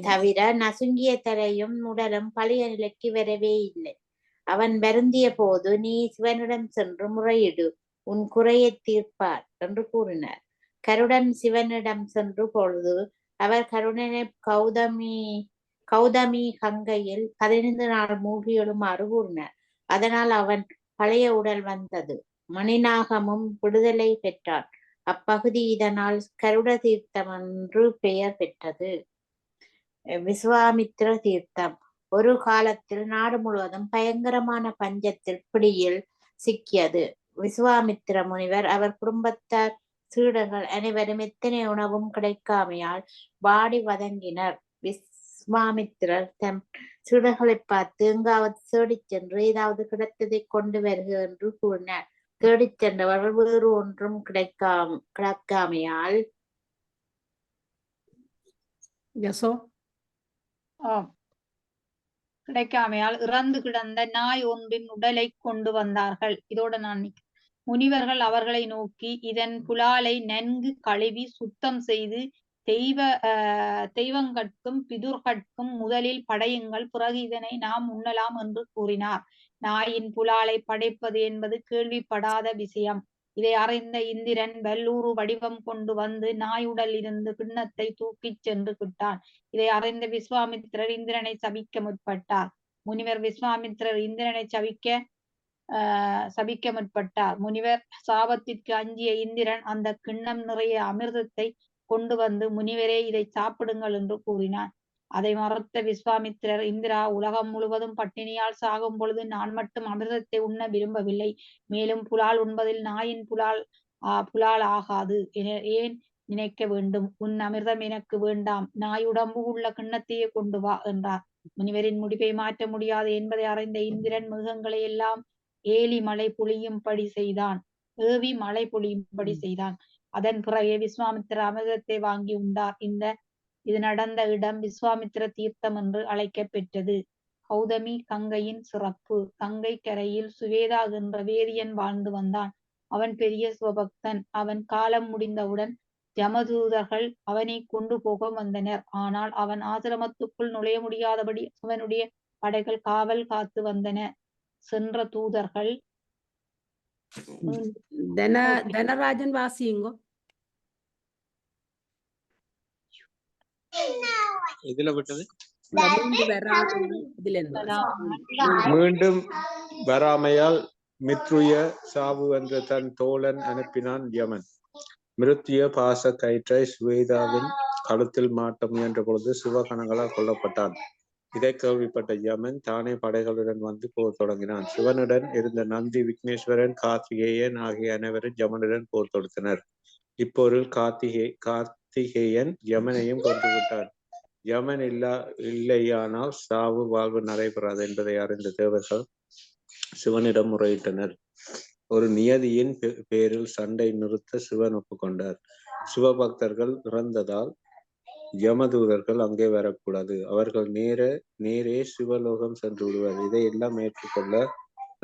தவிர நசுங்கிய தலையும் உடலும் பழைய நிலைக்கு வரவே இல்லை. அவன் வருந்திய போது, நீ சிவனிடம் சென்று முறையிடு, உன் குறையை தீர்ப்பார் என்று கூறினார். கருடன் சிவனிடம் சென்று பொழுது அவர் கருடனை கௌதமி கங்கையில் 15 நாள் மூழ்கி எழுமாறு கூறினார். அதனால் அவன் பழைய உடல் வந்தது. மணிநாகமும் விடுதலை பெற்றான். அப்பகுதி இதனால் கருட தீர்த்தம் என்று பெயர் பெற்றது. விஸ்வாமித்திர தீர்த்தம். ஒரு காலத்தில் நாடு முழுவதும் பயங்கரமான பஞ்சத்தில் பிடியில் சிக்கியது. விஸ்வாமித்திர முனிவர் அவர் குடும்பத்தார் சீடர்கள் அனைவரும் எத்தனை உணவும் கிடைக்காமையால் வாடி வதங்கினர். விஸ்வாமித்திரர் தம் சீடர்களை பார்த்து, எங்காவது தேடிச் சென்று ஏதாவது கிடைத்ததை கொண்டு வருக என்று கூறினார். தேடிச் சென்றவர்கள் வேறு ஒன்றும் கிடைக்காமையால் கிடைக்காமையால் இறந்து கிடந்த நாய் ஒன்றின் உடலை கொண்டு வந்தார்கள். இதோட நான் முனிவர்கள் அவர்களை நோக்கி, இதன் புலாலை நன்கு கழுவி சுத்தம் செய்து தெய்வங்கட்கும் பிதுர்கட்கும் முதலில் படையுங்கள், பிறகு இதனை நாம் உண்ணலாம் என்று கூறினார். நாயின் புலாலை படைப்பது என்பது கேள்விப்படாத விஷயம். இதை அறிந்த இந்திரன் வல்லூறு வடிவம் கொண்டு வந்து நாயுடல் இருந்து கிண்ணத்தை தூக்கிச் சென்று விட்டான். இதை அறிந்த விஸ்வாமித்திரர் இந்திரனை சபிக்க முற்பட்டார். முனிவர் விஸ்வாமித்திரர் இந்திரனை சபிக்க முற்பட்டார். முனிவர் சாபத்திற்கு அஞ்சிய இந்திரன் அந்த கிண்ணம் நிறைய அமிர்தத்தை கொண்டு வந்து, முனிவரே, இதை சாப்பிடுங்கள் என்று கூறினார். அதை மறுத்த விஸ்வாமித்திரர், இந்திரா, உலகம் முழுவதும் பட்டினியால் சாகும் பொழுது நான் மட்டும் அமிர்தத்தை உண்ண விரும்பவில்லை. மேலும் புலால் உண்பதில் நாயின் புலால் ஆகாது. ஏன் நினைக்க வேண்டும்? உன் அமிர்தம் எனக்கு வேண்டாம். நாய் உடம்பு உள்ள கிண்ணத்தையே கொண்டு வா என்றார். முனிவரின் முடிவை மாற்ற முடியாது என்பதை அறிந்த இந்திரன் மிருகங்களை எல்லாம் ஏவி மழை பொழியும்படி செய்தான். அதன் பிறகு விஸ்வாமித்திர அமிர்தத்தை வாங்கி உண்டார். இந்த இது நடந்த இடம் விஸ்வாமித்திர தீர்த்தம் என்று அழைக்கப்பெற்றது. கௌதமி கங்கையின் சிறப்பு. கங்கை கரையில் சுவேதா என்ற வேதியன் வாழ்ந்து வந்தான். அவன் பெரிய சிவபக்தன். அவன் காலம் முடிந்தவுடன் யமதூதர்கள் அவனை கொண்டு போக வந்தனர். ஆனால் அவன் ஆசிரமத்துக்குள் நுழைய முடியாதபடி அவனுடைய படைகள் காவல் காத்து வந்தன. சென்ற தூதர்கள் தனராஜன் வாசியுங்கோ. இதுல விட்டது மீண்டும் வராமையால் மித்ருய சாவு என்ற தன் தோழன் அனுப்பினான் யமன். மிருத்திய பாச கயிற்றை சுவேதாவின் கழுத்தில் மாட்ட முயன்ற பொழுது சிவகணங்களால் கொல்லப்பட்டான். இதை கேள்விப்பட்ட யமன் தானே படைகளுடன் வந்து போர் தொடங்கினான். சிவனுடன் இருந்த நந்தி, விக்னேஸ்வரன், கார்த்திகேயன் ஆகிய அனைவரும் யமனுடன் போர் தொடுத்தனர். இப்போரில் கார்த்திகேயன் யமனையும் கொன்றுவிட்டான். யமன் இல்லையானால் சாவு வாழ்வு நடைபெறாது என்பதை அறிந்த தேவர்கள் சிவனிடம் முறையிட்டனர். ஒரு நியதியின் பேரில் சண்டை நிறுத்த சிவன் ஒப்புக்கொண்டார். சிவபக்தர்கள் இறந்ததால் யமதூதர்கள் அங்கே வரக்கூடாது. அவர்கள் நேரே சிவலோகம் சென்று விடுவர். இதையெல்லாம் ஏற்றுக்கொள்ள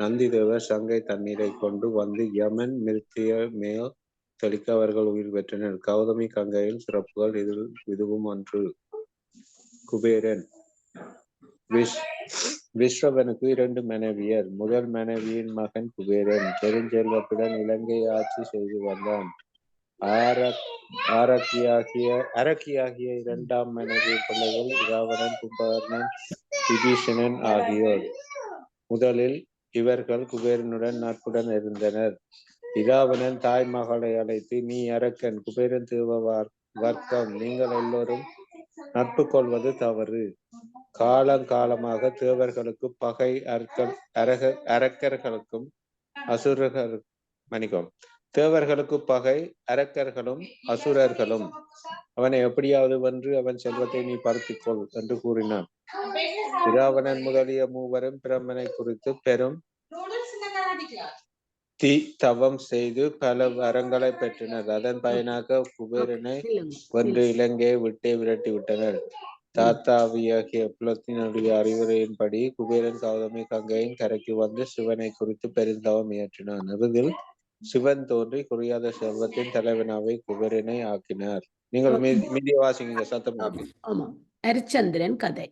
நந்தி தேவர் சங்கை தண்ணீரை கொண்டு வந்து யமன் மிருத்திய மேல் தெளிக்க அவர்கள் உயிர் பெற்றனர். கௌதமி கங்கையின் சிறப்புகள் இதுவும் ஒன்று. குபேரன். விஸ்ரவனுக்கு 2 மனைவியர். முதல் மனைவியின் மகன் குபேரன் பெருஞ்செல்வத்துடன் இலங்கை ஆட்சி செய்து வந்தான். அரக்கியாகிய 2ஆம் மனைவி பிள்ளைகள் இராவணன், கும்பகர்ணன், விபீஷணன் ஆகியோர். முதலில் இவர்கள் குபேரனுடன் நட்புடன் இருந்தனர். இராவணன் தாய் மகளை அழைத்து, நீ அரக்கன், குபேரன் தேவ வர்க்கம், நீங்கள் எல்லோரும் நட்பு கொள்வது தவறு. காலங்காலமாக தேவர்களுக்கு பகை, அரக்கர்களுக்கும் தேவர்களுக்கு பகை, அரக்கர்களும் அசுரர்களும். அவனை எப்படியாவது வென்று அவன் செல்வத்தை நீ பருத்திக்கொள் என்று கூறினான். இராவணன் முதலிய மூவரும் பிரம்மனை குறித்து பெரும் தவம் செய்து பல வரங்களை பெற்றனர். அதன் பயனாக குபேரனை வென்று இலங்கையை விட்டே விரட்டி விட்டனர். தாத்தாவியாகிய புலத்தினுடைய அறிவுரையின்படி குபேரன் கௌதமி கங்கையின் கரைக்கு வந்து சிவனை குறித்து பெருந்தவம் இயற்றினான். இறுதியில் சிவன் தோன்றி குறியாத செல்வத்தின் தலைவனாவை குபேரனை ஆக்கினார். நீங்கள் மீதிய வாசிங்க சத்தம். ஆமா. அரிச்சந்திரன் கதை.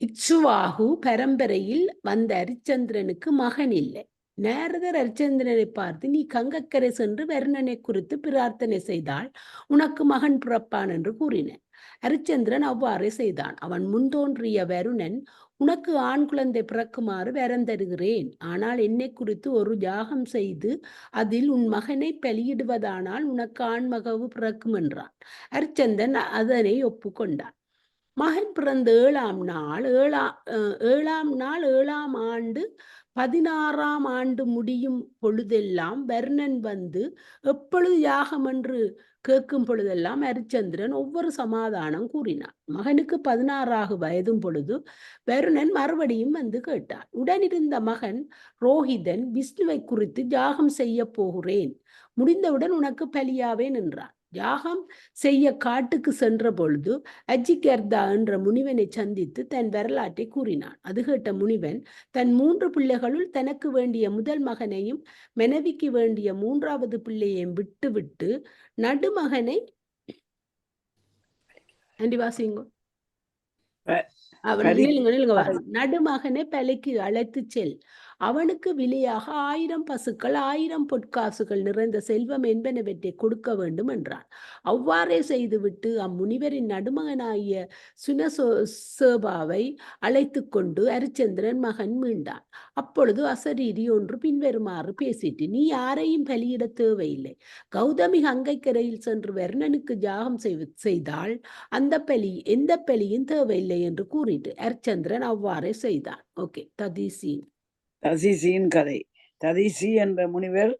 இக்ஷுவாகு பரம்பரையில் வந்த அரிச்சந்திரனுக்கு மகன் இல்லை. நாரதர் அரிச்சந்திரனை பார்த்து, நீ கங்கக்கரை சென்று வருணனை குறித்து பிரார்த்தனை செய்தால் உனக்கு மகன் பிறப்பான் என்று கூறினார். அரிச்சந்திரன் அவ்வாறே செய்தான். அவன் முன்தோன்றிய வருணன், உனக்கு ஆண் குழந்தை பிறக்குமாறு வரம் தருகிறேன். ஆனால் என்னை குறித்து ஒரு யாகம் செய்து அதில் உன் மகனை பலியிடுவதானால் உனக்கு ஆண்மகவு பிறக்கும் என்றான். அரிச்சந்திரன் அதனை ஒப்புக்கொண்டான். மகன் பிறந்த 7ஆம் நாள் 7ஆம் ஆண்டு 16ஆம் ஆண்டு முடியும் பொழுதெல்லாம் வருணன் வந்து எப்பொழுது யாகம் என்று கேட்கும் பொழுதெல்லாம் அரிச்சந்திரன் ஒவ்வொரு சமாதானம் கூறினான். மகனுக்கு 16 வயதும் பொழுது வருணன் மறுபடியும் வந்து கேட்டான். உடனிருந்த மகன் ரோஹிதன் விஷ்ணுவை குறித்து யாகம் செய்ய போகிறேன், முடிந்தவுடன் உனக்கு பலியாவேன் என்றான். யாகம் செய்ய காட்டுக்கு சென்ற பொழுது அஜிகர்தா என்ற முனிவனை சந்தித்து தன் வரலாற்றை கூறினான். அது கேட்ட முனிவன் தன் 3 பிள்ளைகளுள் தனக்கு வேண்டிய முதல் மகனையும் மனைவிக்கு வேண்டிய 3வது பிள்ளையையும் விட்டு நடுமகனை நடுமகனை பலிக்கு அழைத்து செல். அவனுக்கு விலையாக 1000 பசுக்கள் 1000 பொற்காசுகள் நிறைந்த செல்வம் என்பனவற்றை கொடுக்க வேண்டும் என்றான். அவ்வாறே செய்துவிட்டு அம்முனிவரின் நடுமகனாகிய சுனசேபாவை அழைத்து கொண்டு அரிச்சந்திரன் மகன் மீண்டான். அப்பொழுது அசரீரி ஒன்று பின்வருமாறு பேசிட்டு, நீ யாரையும் பலியிட தேவையில்லை. கௌதமி கங்கைக்கரையில் சென்று வருணனுக்கு யாகம் செய்தால் அந்த பலி எந்த பலியும் தேவையில்லை என்று கூறிட்டு அரிச்சந்திரன் அவ்வாறே செய்தான். ஓகே. ததிசியின் கதை. ததிசி என்ற முனிவர்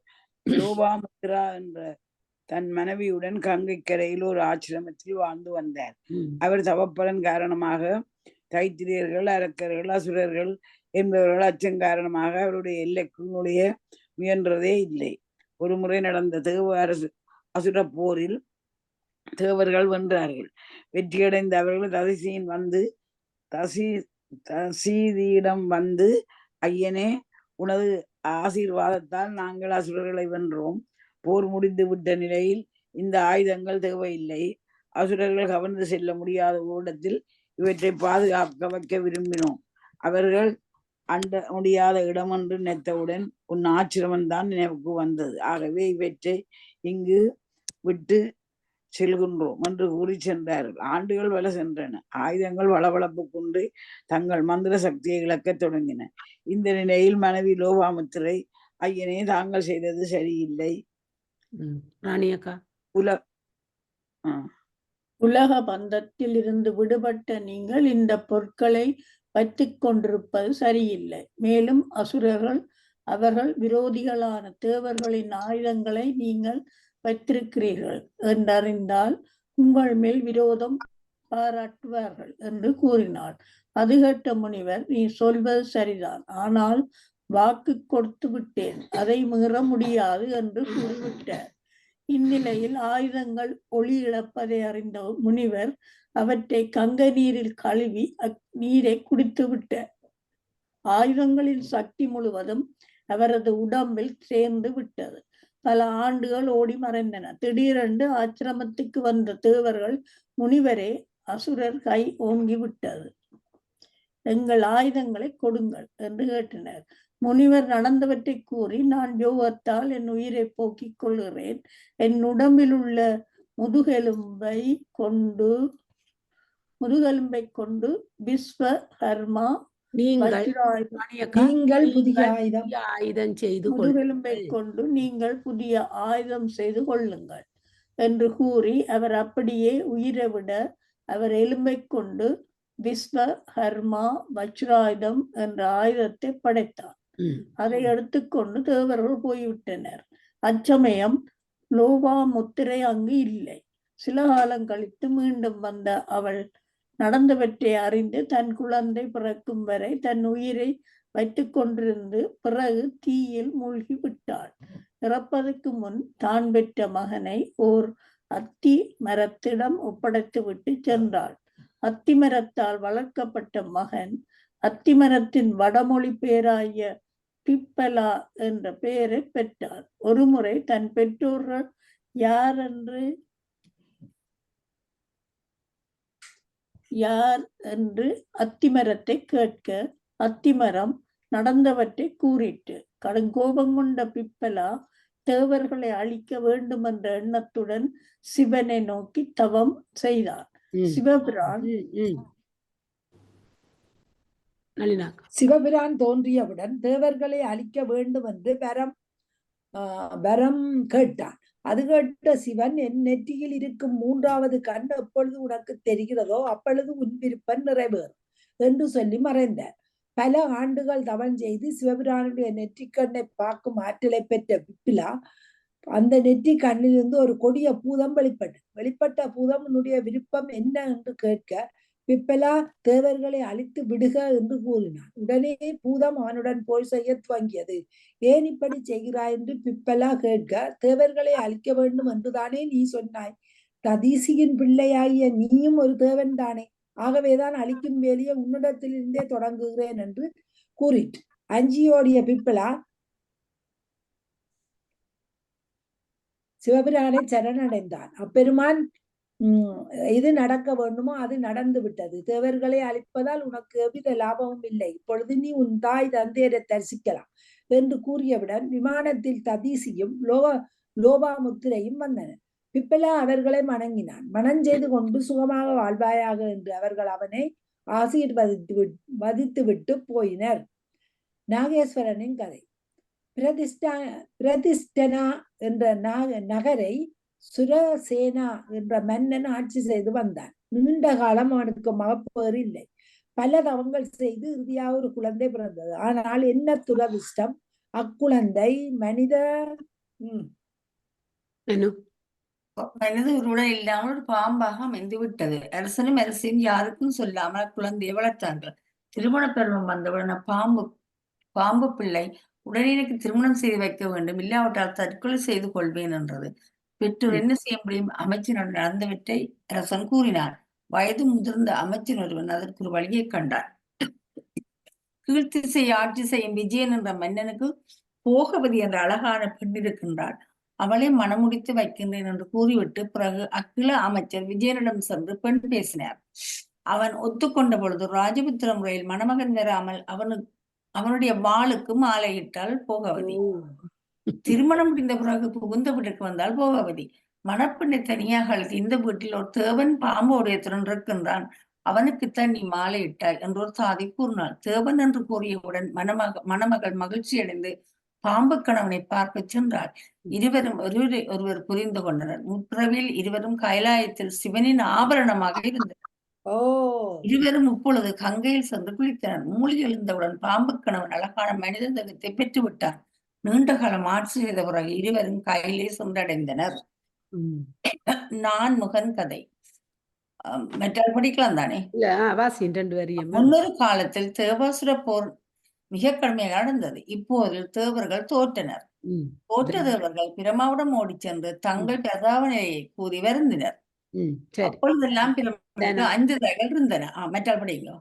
லோபாமுத்ரா என்ற தன் மனைவியுடன் கங்கைக்கரையில் ஒரு ஆசிரமத்தில் வாழ்ந்து வந்தார். அவர் தவப்பலன் காரணமாக தைத்திரியர்கள், அரக்கர்கள், அசுரர்கள் என்பவர்கள் அச்சம் காரணமாக அவருடைய எல்லைக்குள் நுழைய முயன்றதே இல்லை. ஒரு முறை நடந்த தேவ அசுர போரில் தேவர்கள் வென்றார்கள். வெற்றியடைந்த அவர்கள் தசீதியிடம் வந்து, ஐயனே, உனது ஆசீர்வாதத்தால் நாங்கள் அசுரர்களை வென்றோம். போர் முடிந்து விட்ட நிலையில் இந்த ஆயுதங்கள் தேவையில்லை. அசுரர்கள் கவர்ந்து செல்ல முடியாத ஓடத்தில் இவற்றை பாதுகாக்க வைக்க விரும்பினோம். அவர்கள் அண்ட முடியாத இடம் என்று நினைத்தவுடன் உன் ஆச்சிரமம்தான் நினைவுக்கு வந்தது. ஆகவே இவற்றை இங்கு விட்டு செல்கின்றோம் என்று கூறி சென்றார்கள். ஆண்டுகள் பல சென்றன. ஆயுதங்கள் வளவளப்பு கொண்டு தங்கள் மந்திர சக்தியை இழக்கத் தொடங்கின. இந்த நிலையில் மனைவி லோபாமுத்திரை, ஐயனே, தாங்கள் செய்தது சரியில்லை. ராணியக்கா, உலக பந்தத்தில் இருந்து விடுபட்ட நீங்கள் இந்த பொருட்களை வைத்துக் கொண்டிருப்பது சரியில்லை. மேலும் அசுரர்கள் அவர்கள் விரோதிகளான தேவர்களின் ஆயுதங்களை நீங்கள் வைத்திருக்கிறீர்கள் என்றறிந்தால் உங்கள் மேல் விரோதம் பாராட்டுவார்கள் என்று கூறினாள். அது கேட்ட முனிவர், நீ சொல்வது சரிதான், ஆனால் வாக்கு கொடுத்து விட்டேன், அதை மீற முடியாது என்று கூறிவிட்டார். இந்நிலையில் ஆயுதங்கள் ஒளி இழப்பதை அறிந்த முனிவர் அவற்றை கங்கை நீரில் கழுவி நீரை குடித்து விட்டார். ஆயுதங்களின் சக்தி முழுவதும் அவரது உடம்பில் சேர்ந்து விட்டது. பல ஆண்டுகள் ஓடி மறைந்தன. திடீரென்று ஆசிரமத்துக்கு வந்த தேவர்கள், முனிவரே, அசுரர் கை ஓங்கி விட்டது, எங்கள் ஆயுதங்களை கொடுங்கள் என்று கேட்டனர். முனிவர் நடந்தவற்றை கூறி, நான் யோகத்தால் என் உயிரை போக்கிக் கொள்கிறேன். என் உடம்பில் உள்ள முதுகெலும்பை கொண்டு விஸ்வகர்மா நீங்கள் புதிய ஆயுதம் செய்து முதுகெலும்பை கொண்டு நீங்கள் புதிய ஆயுதம் செய்து கொள்ளுங்கள் என்று கூறி அவர் அப்படியே உயிரை விட அவர் எலும்பை கொண்டு விஸ்வகர்மா வஜ்ராயுதம் என்ற ஆயுதத்தை படைத்தார். அதை எடுத்துக்கொண்டு தேவர்கள் போய்விட்டனர். அச்சமயம் லோபாமுத்திரை அங்கு இல்லை. சில காலம் கழித்து மீண்டும் வந்த அவள் நடந்தவற்றை அறிந்து தன் குழந்தை பிறக்கும் வரை தன் உயிரை வைத்துக் கொண்டிருந்து பிறகு தீயில் மூழ்கி விட்டாள். இறப்பதற்கு முன் தான் பெற்ற மகனை ஓர் அத்தி மரத்திடம் ஒப்படைத்து விட்டு சென்றாள். அத்திமரத்தால் வளர்க்கப்பட்ட மகன் அத்திமரத்தின் வடமொழி பேராகிய பிப்பலா என்ற பெயரை பெற்றார். ஒருமுறை தன் பெற்றோர்கள் யார் என்று அத்திமரத்தை கேட்க அத்திமரம் நடந்தவற்றை கூறிட்டு கடுங்கோபம் கொண்ட பிப்பலா தேவர்களை அழிக்க வேண்டும் என்ற எண்ணத்துடன் சிவனை நோக்கி தவம் செய்தார். சிவபிரான் தோன்றியவுடன் தேவர்களை அழிக்க வேண்டும் என்று வரம் கேட்டான். அது கேட்ட சிவன், என் நெற்றியில் இருக்கும் 3வது கண் எப்பொழுது உனக்கு தெரிகிறதோ அப்பொழுது உன் விருப்பம் நிறைவேறும் என்று சொல்லி மறைந்தார். பல ஆண்டுகள் தவம் செய்து சிவபிரானுடைய நெற்றிக்கண்ணை பார்க்கும் ஆற்றலை பெற்ற பிப்பிலா அந்த நெற்றி கண்ணிலிருந்து ஒரு கொடிய பூதம் வெளிப்பட்ட பூதம் உன்னுடைய விருப்பம் என்ன என்று கேட்க பிப்பலா தேவர்களை அழித்து விடுக என்று கூறினான். உடனே பூதம் அவனுடன் போய் செய்ய துவங்கியது. ஏன் இப்படி செய்கிறாய் என்று பிப்பலா கேட்க, தேவர்களை அழிக்க வேண்டும் என்றுதானே நீ சொன்னாய். ததீசியின் பிள்ளையாகிய நீயும் ஒரு தேவன் தானே, ஆகவேதான் அழிக்கும் வேலையை உன்னிடத்திலிருந்தே தொடங்குகிறேன் என்று கூறிட்டு அஞ்சியோடிய பிப்பலா சிவபிரானை சரணடைந்தான். அப்பெருமான், இது நடக்க வேண்டுமோ அது நடந்து விட்டது. தேவர்களை அழிப்பதால் உனக்கு எவ்வித லாபமும் இல்லை. இப்பொழுது நீ உன் தாய் தந்தையரை தரிசிக்கலாம் என்று கூறியவுடன் விமானத்தில் ததீசியும் லோபாமுத்திரையும் வந்தனர். பிப்பலா அவர்களை வணங்கினான். மனம் செய்து கொண்டு சுகமாக வாழ்வாயாக என்று அவர்கள் அவனை ஆசீர்வதித்து விட்டு போயினர். நாகேஸ்வரனின் கதை. பிரதிஷ்டனா என்ற நகரை சுரசேனா என்ற மன்னன் ஆட்சி செய்து வந்தான். நீண்ட காலம் அவனுக்கு மகப்பேறு இல்லை. பல தவங்கள் செய்து இறுதியாக ஒரு குழந்தை பிறந்தது. ஆனால் என்ன துரதிஷ்டம், அக்குழந்தை மனித உருவம் இல்லாமல் ஒரு பாம்பாக அமைந்து விட்டது. அரசனும் அரசியும் யாருக்கும் சொல்லாமல் குழந்தையை வளர்த்தார்கள். திருமண பருவம் வந்தவுடனே பாம்பு பிள்ளை, உடனே எனக்கு திருமணம் செய்து வைக்க வேண்டும், இல்லாவிட்டால் தற்கொலை செய்து கொள்வேன் என்றது. பெற்றோர் ம். என்ன செய்ய முடியும்? அமைச்சனுடன் நடந்தவற்றை அரசன் கூறினார். வயது முதிர்ந்த அமைச்சன் ஒருவன் அதற்கு ஒரு வழியை கண்டான். கீழ்த்திசை ஆட்சி செய்யும் விஜயன் என்ற மன்னனுக்கு போகவதி என்ற அழகான பெண் இருக்கின்றாள். அவளை மணமுடித்து வைக்கின்றேன் என்று கூறிவிட்டு பிறகு அக்கில அமைச்சர் விஜயனிடம் சென்று பெண் பேசினார். அவன் ஒத்துக்கொண்ட பொழுது ராஜபுத்திர முறையில் மணமகன் வராமல் அவனுடைய வாளுக்கு மாலையிட்டாள் போகவதி. திருமணம் முடிந்த பிறகு புகுந்த வீட்டுக்கு வந்தால் போகவதி. மணப்பெண்ணை தனியாக அழைத்து இந்த வீட்டில் ஒரு தேவன் பாம்பு உடையத்துடன் இருக்கின்றான், அவனுக்குத்தான் நீ மாலையிட்டாய் என்று ஒரு சாதி கூறினாள். தேவன் என்று கூறியவுடன் மணமகள் மகிழ்ச்சி அடைந்து பாம்பு கணவனை பார்க்க சென்றாள். இருவரும் ஒருவர் புரிந்து கொண்டனர். முற்பிறவியில் இருவரும் கைலாயத்தில் சிவனின் ஆபரணமாக இருந்தனர். இருவரும் இப்பொழுது கங்கையில் சென்று குளித்தனர். மூழ்கி எழுந்தவுடன் பாம்பு கணவன் அழகான மனித தேகத்தை பெற்று விட்டார். நீண்ட காலம் ஆட்சி செய்த பிறகு இருவரும் கையிலே சென்றடைந்தனர். நான் முகன் கதை மெட்டால் படிக்கலாம் தானே? முன்னொரு காலத்தில் தேவாசுர போர் மிக கடுமையாக நடந்தது. இப்போது தேவர்கள் தோற்றனர். தோற்ற தேவர்கள் பிரமாவிடம் ஓடி சென்று தங்கள் பிரதாவனையை கூறி வருந்தினர். அப்பொழுதெல்லாம் பிரமனுக்கு 5 தலைகள் இருந்தன. மெட்டால் படிங்களோ?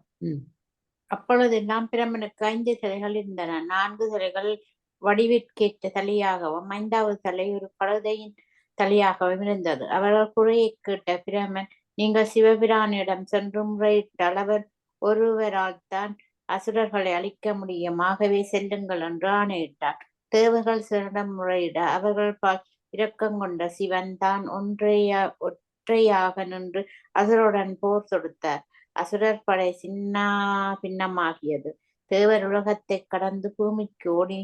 அப்பொழுதெல்லாம் பிரமனுக்கு 5 தலைகள் இருந்தன. 4 தலைகள் வடிவிற்கேற்ற தலையாகவும் 5வது தலை ஒரு கழுதையின் தலையாகவும் இருந்தது. அவர்கள் குறையை கேட்ட பிரமன், நீங்கள் சிவபிரானிடம் சென்று முறையிட்டால் அவர் ஒருவரால் தான் அசுரர்களை அழிக்க முடியும், ஆகவே செல்லுங்கள் என்று ஆணையிட்டார். தேவர்கள் சிவனிடம் முறையிட அவர்கள் பால் இரக்கம் கொண்ட சிவன் தான் ஒற்றையாக நின்று அசுரருடன் போர் தொடுத்தார். அசுரர் படை சின்ன பின்னமாகியது. தேவர் உலகத்தை கடந்து பூமிக்கு ஓடி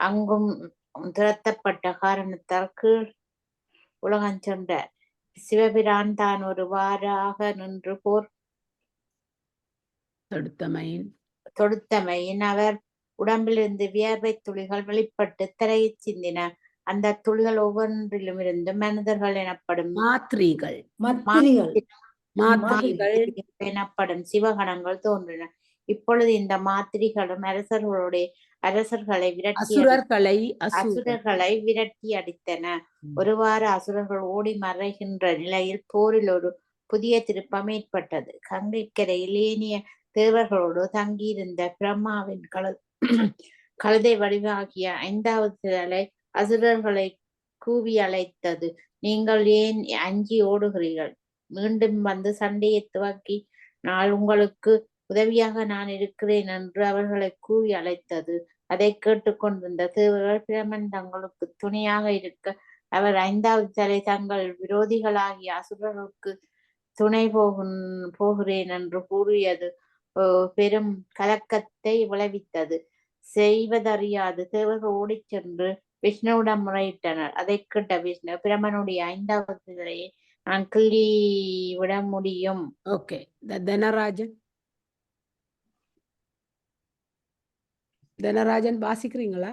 அங்கும் துரத்தப்பட்ட காரணத்தால் கீழ் உலகம் சென்றார். சிவபிரான் தான் ஒரு வாராக நின்று போர் தொடுத்தமையின் அவர் உடம்பிலிருந்து வியர்வை துளிகள் வெளிப்பட்டு திரையை சிந்தின. அந்த துளிகள் ஒவ்வொன்றிலும் இருந்து மனிதர்கள் எனப்படும் எனப்படும் சிவகணங்கள் தோன்றின. இப்பொழுது இந்த மாத்திரிகளும் அரசர்களை விரட்டி அடித்தன. ஒருவாறு அசுரர்கள் ஓடி மறைகின்ற நிலையில் போரில் ஒரு புதிய திருப்பம் ஏற்பட்டது. கங்கைக்கரையில் ஏனிய தேவர்களோடு தங்கியிருந்த பிரம்மாவின் கழுதை வடிவாகிய 5வது தலை அசுரர்களை கூவி அழைத்தது. நீங்கள் ஏன் அஞ்சி ஓடுகிறீர்கள்? மீண்டும் வந்து சண்டையை துவக்கி நான் உங்களுக்கு உதவியாக நான் இருக்கிறேன் என்று அவர்களை கூவி அழைத்தது. அதை கேட்டுக்கொண்டிருந்த தேவர்கள் பிரமன் தங்களுக்கு துணையாக இருக்க அவர் 5வது தலை தங்கள் விரோதிகளாகிய அசுரர்களுக்கு துணை போகிறேன் என்று கூறியது பெரும் கலக்கத்தை விளைவித்தது. செய்வதறியாது தேவர்கள் ஓடிச் சென்று விஷ்ணுவிடம் முறையிட்டனர். அதை கேட்ட விஷ்ணு, பிரமனுடைய 5வது தலையை நான் கிள்ளி விட முடியும். ஓகே, தனராஜன் வாசிக்கிறீங்களா?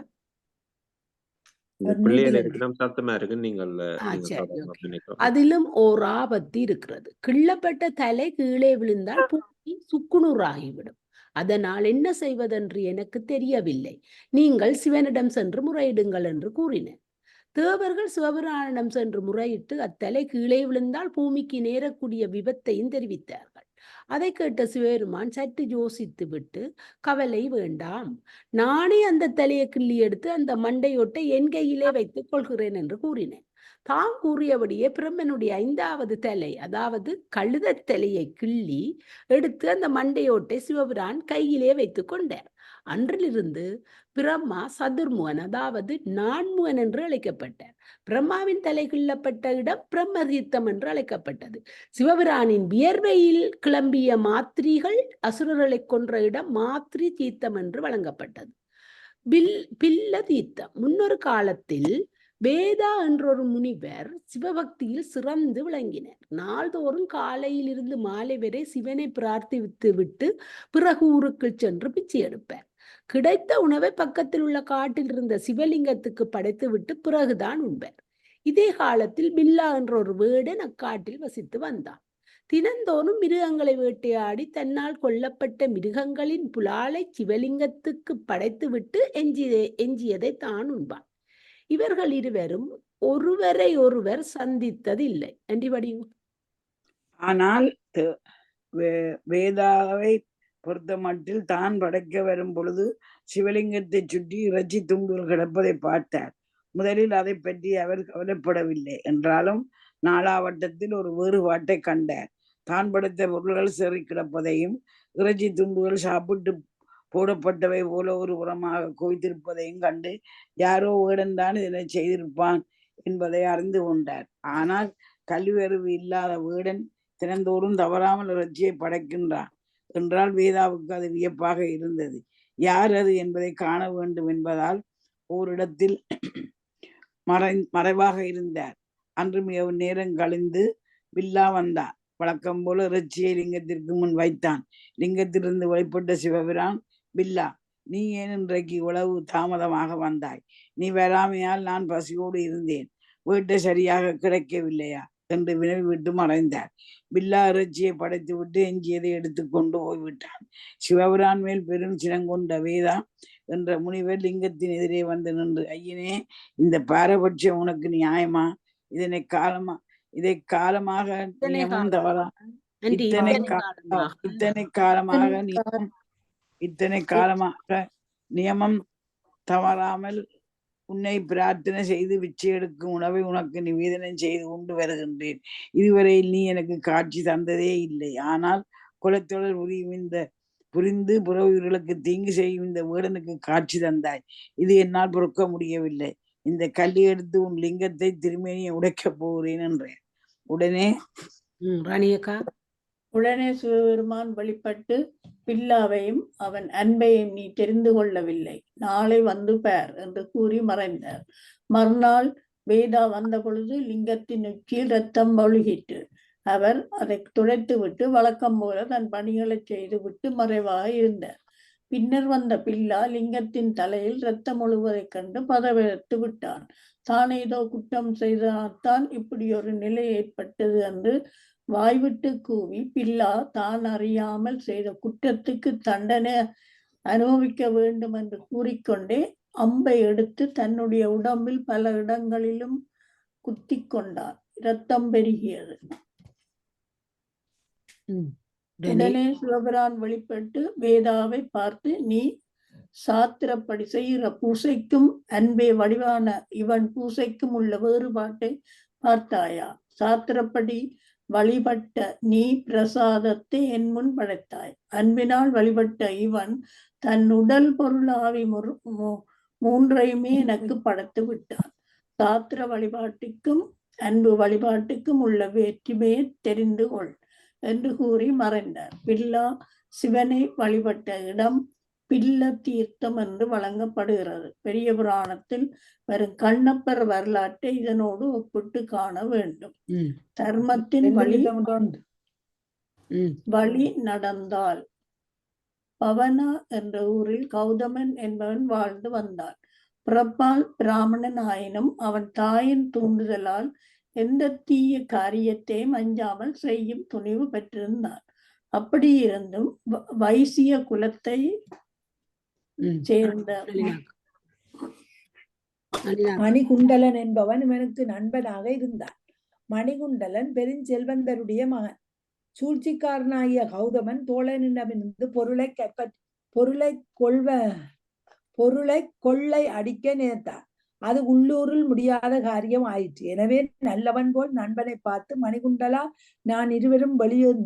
அதிலும் ஓர் ஆபத்து இருக்கிறது. கிள்ளப்பட்ட தலை கீழே விழுந்தால் பூமி சுக்குநூறாகிவிடும். அதனால் என்ன செய்வதென்று எனக்கு தெரியவில்லை. நீங்கள் சிவனிடம் சென்று முறையிடுங்கள் என்று கூறினர். தேவர்கள் சிவபிரானிடம் சென்று முறையிட்டு அத்தலை கீழே விழுந்தால் பூமிக்கு நேரக்கூடிய விபத்தையும் தெரிவித்தார்கள். அதை கேட்ட சிவபெருமான் சற்று யோசித்து விட்டு, கவலை வேண்டாம், நானே அந்த தலையை கிள்ளி எடுத்து அந்த மண்டையோட்டை என் கையிலே வைத்துக் கொள்கிறேன் என்று கூறினேன். தாம் கூறியபடியே பிரம்மனுடைய 5வது தலை, அதாவது கழுத தலையை கிள்ளி எடுத்து அந்த மண்டையோட்டை சிவபிரான் கையிலே வைத்துக் கொண்டார். அன்றிலிருந்து பிரம்மா சதுர்முகன், அதாவது நான்முகன் என்று அழைக்கப்பட்டார். பிரம்மாவின் தலை கிள்ளப்பட்ட இடம் பிரம்ம தீர்த்தம் என்று அழைக்கப்பட்டது. சிவபிரானின் வியர்வையில் கிளம்பிய மாத்திரிகள் அசுரர்களை கொன்ற இடம் மாத்திரி தீர்த்தம் என்று வழங்கப்பட்டது. பில்ல தீர்த்தம். முன்னொரு காலத்தில் வேதா என்றொரு முனிவர் சிவபக்தியில் சிறந்து விளங்கினர். நாள்தோறும் காலையில் இருந்து மாலை வரை சிவனை பிரார்த்தித்து விட்டு பிறகு ஊருக்கு சென்று பிச்சை எடுப்பார். கிடைத்த உணவை பக்கத்தில் உள்ள காட்டில் இருந்த சிவலிங்கத்துக்கு படைத்து விட்டு பிறகுதான் உண்பார். இதே காலத்தில் பில்லா என்ற ஒரு வேடன் அக்காட்டில் வசித்து வந்தான். தினந்தோறும் மிருகங்களை வேட்டையாடி தன்னால் கொல்லப்பட்ட மிருகங்களின் புலாலை சிவலிங்கத்துக்கு படைத்து விட்டு எஞ்சியதை தான் உண்பான். இவர்கள் இருவரும் ஒருவரை ஒருவர் சந்தித்ததில்லை. அண்டிபடி ஆனால் வேதாவை பொறுத்த மட்டில் தான் படைக்க வரும் பொழுது சிவலிங்கத்தை சுற்றி இறைச்சி துண்டுகள் கிடப்பதை பார்த்தார். முதலில் அதை பற்றி அவர் கவலைப்படவில்லை. என்றாலும் நாளாவட்டத்தில் ஒரு வேறுபாட்டை கண்டார். தான் படைத்த பொருள்கள் சிறி கிடப்பதையும் இறைச்சி துண்டுகள் சாப்பிட்டு போடப்பட்டவை போல ஒரு புறமாக குவித்திருப்பதையும் கண்டு யாரோ வேடன்தான் இதனை செய்திருப்பான் என்பதை அறிந்து கொண்டார். ஆனால் கல்வியறிவு இல்லாத வேடன் தினந்தோறும் தவறாமல் இறைச்சியை படைக்கின்றான் என்றால் வேதாவுக்கு அது வியப்பாக இருந்தது. யார் அது என்பதை காண வேண்டும் என்பதால் ஓரிடத்தில் மறைவாக இருந்தார். அன்று மிகவும் நேரம் கழிந்து பில்லா வந்தார். வழக்கம் போல இறைச்சியை லிங்கத்திற்கு முன் வைத்தான். லிங்கத்திலிருந்து வெளிப்பட்ட சிவபிரான், பில்லா, நீ ஏன் இன்றைக்கு இவ்வளவு தாமதமாக வந்தாய்? நீ வராமையால் நான் பசியோடு இருந்தேன். வீட்டை சரியாக கிடைக்கவில்லையா என்று வினவி விட்டு மறைந்தார். பில்லா இறைச்சியை படைத்து விட்டு எஞ்சியதை எடுத்து கொண்டு போய்விட்டான். சிவபிரான் மேல் பெரும் சினங்கொண்ட வேதா என்ற முனிவர் லிங்கத்தின் எதிரே வந்து நின்று, ஐயனே, இந்த பாரபட்சம் உனக்கு நியாயமா? இதை காலமாக நியமம் தவறா இத்தனை காலமாக நியமம் தவறாமல் உன்னை பிரார்த்தனை செய்து பிச்சை எடுக்கும் உணவை உனக்கு நிவேதனம் செய்து கொண்டு வருகின்றேன். இதுவரையில் நீ எனக்கு காட்சி தந்ததே இல்லை. ஆனால் குலத்தொடர் புரிந்து புற உயிர்களுக்கு தீங்கு செய்யும் இந்த வேடனுக்கு காட்சி தந்தாய். இது என்னால் பொறுக்க முடியவில்லை. இந்த கல்லி எடுத்து உன் லிங்கத்தை திருமேனியை உடைக்கப் போகிறேன் என்றேன். உடனே சிவபெருமான் வெளிப்பட்டு, பில்லாவையும் அவன் அன்பையும் நீ தெரிந்து கொள்ளவில்லை, நாளை வந்து பார் என்று கூறி மறைந்தார். மறுநாள் வேதா வந்த பொழுது லிங்கத்தின் உச்சியில் இரத்தம் ஒழுகிற்று. அவர் அதை துடைத்து விட்டு வழக்கம் போல தன் பணிகளை செய்து விட்டு மறைவாக இருந்தார். பின்னர் வந்த பில்லா லிங்கத்தின் தலையில் இரத்தம் ஒழுவதைக் கண்டு பதவியெடுத்து விட்டான். தான் ஏதோ குற்றம் செய்ததான் இப்படி ஒரு நிலை ஏற்பட்டது என்று வாய்விட்டு கூவி, பில்லா தான் அறியாமல் செய்த குற்றத்துக்கு தண்டனை அனுபவிக்க வேண்டும் என்று கூறிக்கொண்டே அம்பை எடுத்து தன்னுடைய உடம்பில் பல இடங்களிலும் குத்தி கொண்டார். இரத்தம் பெருகியது. உடனே சிவபிரான் வெளிப்பட்டு வேதாவை பார்த்து, நீ சாத்திரப்படி செய்கிற பூசைக்கும் அன்பே வடிவான இவன் பூசைக்கும் உள்ள வேறுபாட்டை பார்த்தாயா? சாத்திரப்படி வழிபட்ட நீ பிரசாதத்தை என் முன் படைத்தாய். அன்பினால் வழிபட்ட இவன் தன் உடல் பொருள் ஆவி மூன்றையுமே எனக்கு படைத்து விட்டான். சாத்திர வழிபாட்டுக்கும் அன்பு வழிபாட்டுக்கும் உள்ள வேற்றுமையை தெரிந்து கொள் என்று கூறி மறைந்தார். பில்லா சிவனை வழிபட்ட இடம் பில்ல தீர்த்தம் என்று வழங்கப்படுகிறது. பெரிய புராணத்தில் வரும் கண்ணப்பர் வரலாற்றை இதனோடு ஒப்பிட்டு காண வேண்டும். தர்மத்தின் வழி நடந்தால் பவனா என்ற ஊரில் கௌதமன் என்பவன் வாழ்ந்து வந்தான். பிறப்பால் பிராமணன் ஆயினும் அவன் தாயின் தூண்டுதலால் எந்த தீய காரியத்தையும் அஞ்சாமல் செய்யும் துணிவு பெற்றிருந்தான். அப்படி இருந்தும் வைசிய குலத்தை சேர்ந்த மணிகுண்டலன் என்பவன் இவனுக்கு நண்பனாக இருந்தான். மணிகுண்டலன் பெருஞ்செல்வந்தருடைய மகன். சூழ்ச்சிக்காரனாகிய கௌதமன் தோழனிடமிருந்து பொருளை கொள்ளை அடிக்க நினைத்தான். அது உள்ளூரில் முடியாத காரியம் ஆயிற்று. எனவே நல்லவன் போல் நண்பனை பார்த்து, மணிகுண்டலா, நான் இருவரும்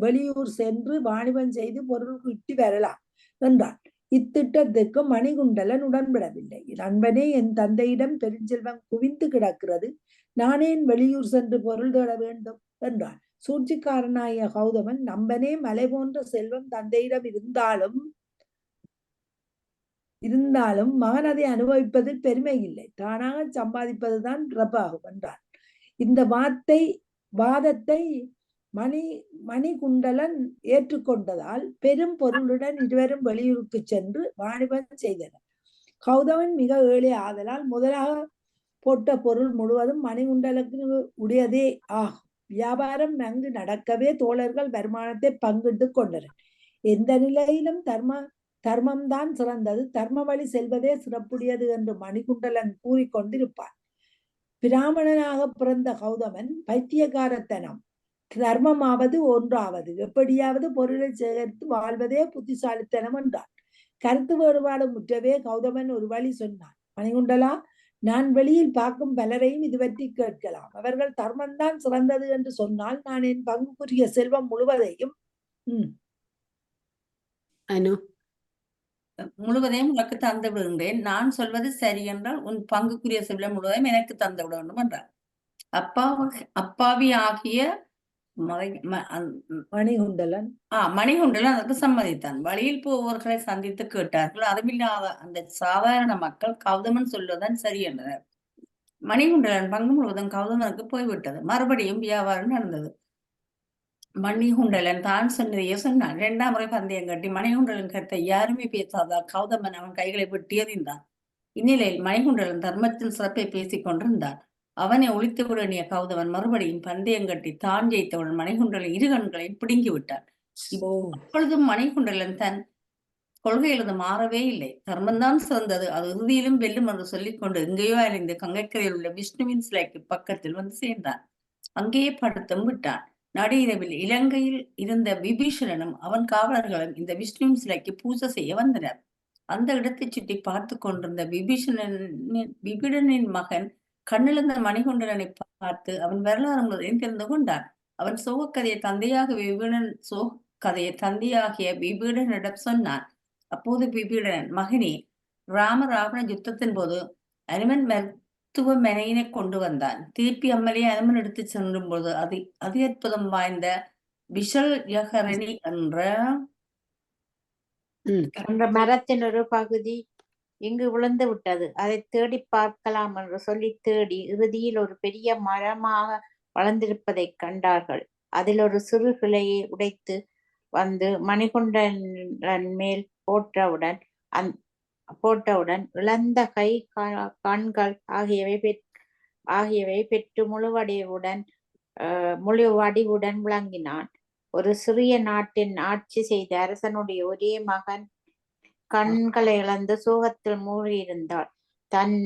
வெளியூர் சென்று வாணிபம் செய்து பொருள் இட்டு வரலாம் என்றான். இத்திட்டத்துக்கு மணிகுண்டலன் உடன்படவில்லை. நண்பனே, என் தந்தையிடம் பெருஞ்செல்வம் குவிந்து கிடக்கிறது, நானேன் வெளியூர் சென்று பொருள் தேட வேண்டும் என்றான். சூழ்ச்சிக்காரனாகிய கௌதமன், நம்பனே, மலை போன்ற செல்வம் தந்தையிடம் இருந்தாலும் மகன் அதை அனுபவிப்பதில் பெருமை இல்லை, தானாக சம்பாதிப்பதுதான் ரப்பாகும் என்றான். இந்த வாதத்தை மணிகுண்டலன் ஏற்றுக்கொண்டதால் பெரும் பொருளுடன் இருவரும் வெளியூருக்கு சென்று வாணிபம் செய்தனர். கௌதமன் மிக ஏழை ஆதலால் முதலாக போட்ட பொருள் முழுவதும் மணிகுண்டலுக்கு உடையதே ஆகும். வியாபாரம் நன்கு நடக்கவே தோழர்கள் வருமானத்தை பங்கிட்டு கொண்டனர். எந்த நிலையிலும் தர்மம்தான் சிறந்தது, தர்ம வழி செல்வதே சிறப்புடையது என்று மணிகுண்டலன் கூறிக்கொண்டிருப்பான். பிராமணனாக பிறந்த கௌதமன் பைத்தியகாரத்தனம், தர்மமாவது ஒன்றாவது, எப்படியாவது பொருளை சேகரித்து வாழ்வதே புத்திசாலித்தனம் என்றான். கருத்து வேறுபாடு முற்றவே கௌதமன் ஒரு வழி சொன்னான். மணிகுண்டலா, நான் வெளியில் பார்க்கும் பலரையும் இது பற்றி கேட்கலாம். அவர்கள் தர்மம்தான் சிறந்தது என்று சொன்னால் நான் என் பங்குக்குரிய செல்வம் முழுவதையும் முழுவதையும் உனக்கு தந்து விடுகின்றேன். நான் சொல்வது சரி என்றால் உன் பங்குக்குரிய செல்வம் முழுவதையும் எனக்கு தந்து விட வேண்டும் என்றார். அப்பாவி ஆகிய மணிகுண்டலன் அதற்கு சம்மதித்தான். வழியில் போவர்களை சந்தித்து கேட்டார்கள். அதுமில்லாத அந்த சாதாரண மக்கள் கௌதமன் சொல்வதுதான் சரி என்றனர். மணிகுண்டலன் பங்கு முழுவதும் கௌதமனுக்கு போய்விட்டது. மறுபடியும் வியாபாரம் நடந்தது. மணிகுண்டலன் தான் சொன்னதையே சொன்னான். 2ஆம் முறை பந்தயம் கட்டி மணிகுண்டலன் கருத்தை யாருமே பேசாதால் கௌதமன் அவன் கைகளை வெட்டி எறிந்தான். இந்நிலையில் மணிகுண்டலன் தர்மத்தின் சிறப்பை பேசிக் கொண்டிருந்தான். அவனை ஒழித்து விடணிய கௌதமன் மறுபடியும் பந்தயம் கட்டி தான் ஜெயித்தவுடன் மணிகுண்டலன் 2 கண்களையும் பிடுங்கி விட்டான். இப்பொழுதும் மணிகுண்டலன் தன் கொள்கையிலிருந்து மாறவே இல்லை. தர்மம்தான் சிறந்தது, அது இறுதியிலும் வெல்லும் என்று சொல்லிக்கொண்டு எங்கேயோ அறிந்து கங்கைக்கரையில் உள்ள விஷ்ணுவின் சிலைக்கு பக்கத்தில் வந்து சேர்ந்தான். அங்கேயே படுத்தும் விட்டான். நடுஇரவில் இலங்கையில் இருந்த விபீஷணனும் அவன் காவலர்களும் இந்த விஷ்ணுவின் சிலைக்கு பூஜை செய்ய வந்தனர். அந்த இடத்தை சுற்றி பார்த்து கொண்டிருந்த விபீடனின் மகன் கண்ணிழந்த மணிகுண்டலனை பார்த்து அவன் வரலாறு முழுவதையும் தெரிந்து கொண்டான். அவன் சோகக்கதையை தந்தையாகிய விபீடனிடம் சொன்னான். அப்போது விபீடனன், மகனே, ராவண யுத்தத்தின் போது அனுமன் மருத்துவமனையினை கொண்டு வந்தான். திருப்பி அம்மலையை அனுமன் எடுத்து செல்லும் போது அதி அற்புதம் வாய்ந்த விஷல்யகரணி என்ற மரத்தின் ஒரு பகுதி இங்கு விழுந்து விட்டது. அதை தேடி பார்க்கலாம் என்று சொல்லி தேடி இறுதியில் ஒரு பெரிய மரமாக வளர்ந்திருப்பதை கண்டார்கள். அதில் ஒரு சிறு கிளையை உடைத்து வந்து மணிகுண்டலன் மேல் போட்டவுடன் இழந்த கை, கண்கள் ஆகியவை பெற்று முழு வடிவுடன் விளங்கினான். ஒரு சிறிய நாட்டின் ஆட்சி செய்த அரசனுடைய ஒரே மகன் கண்களை இழந்து சோகத்தில் மூழ்கியிருந்தாள். தன்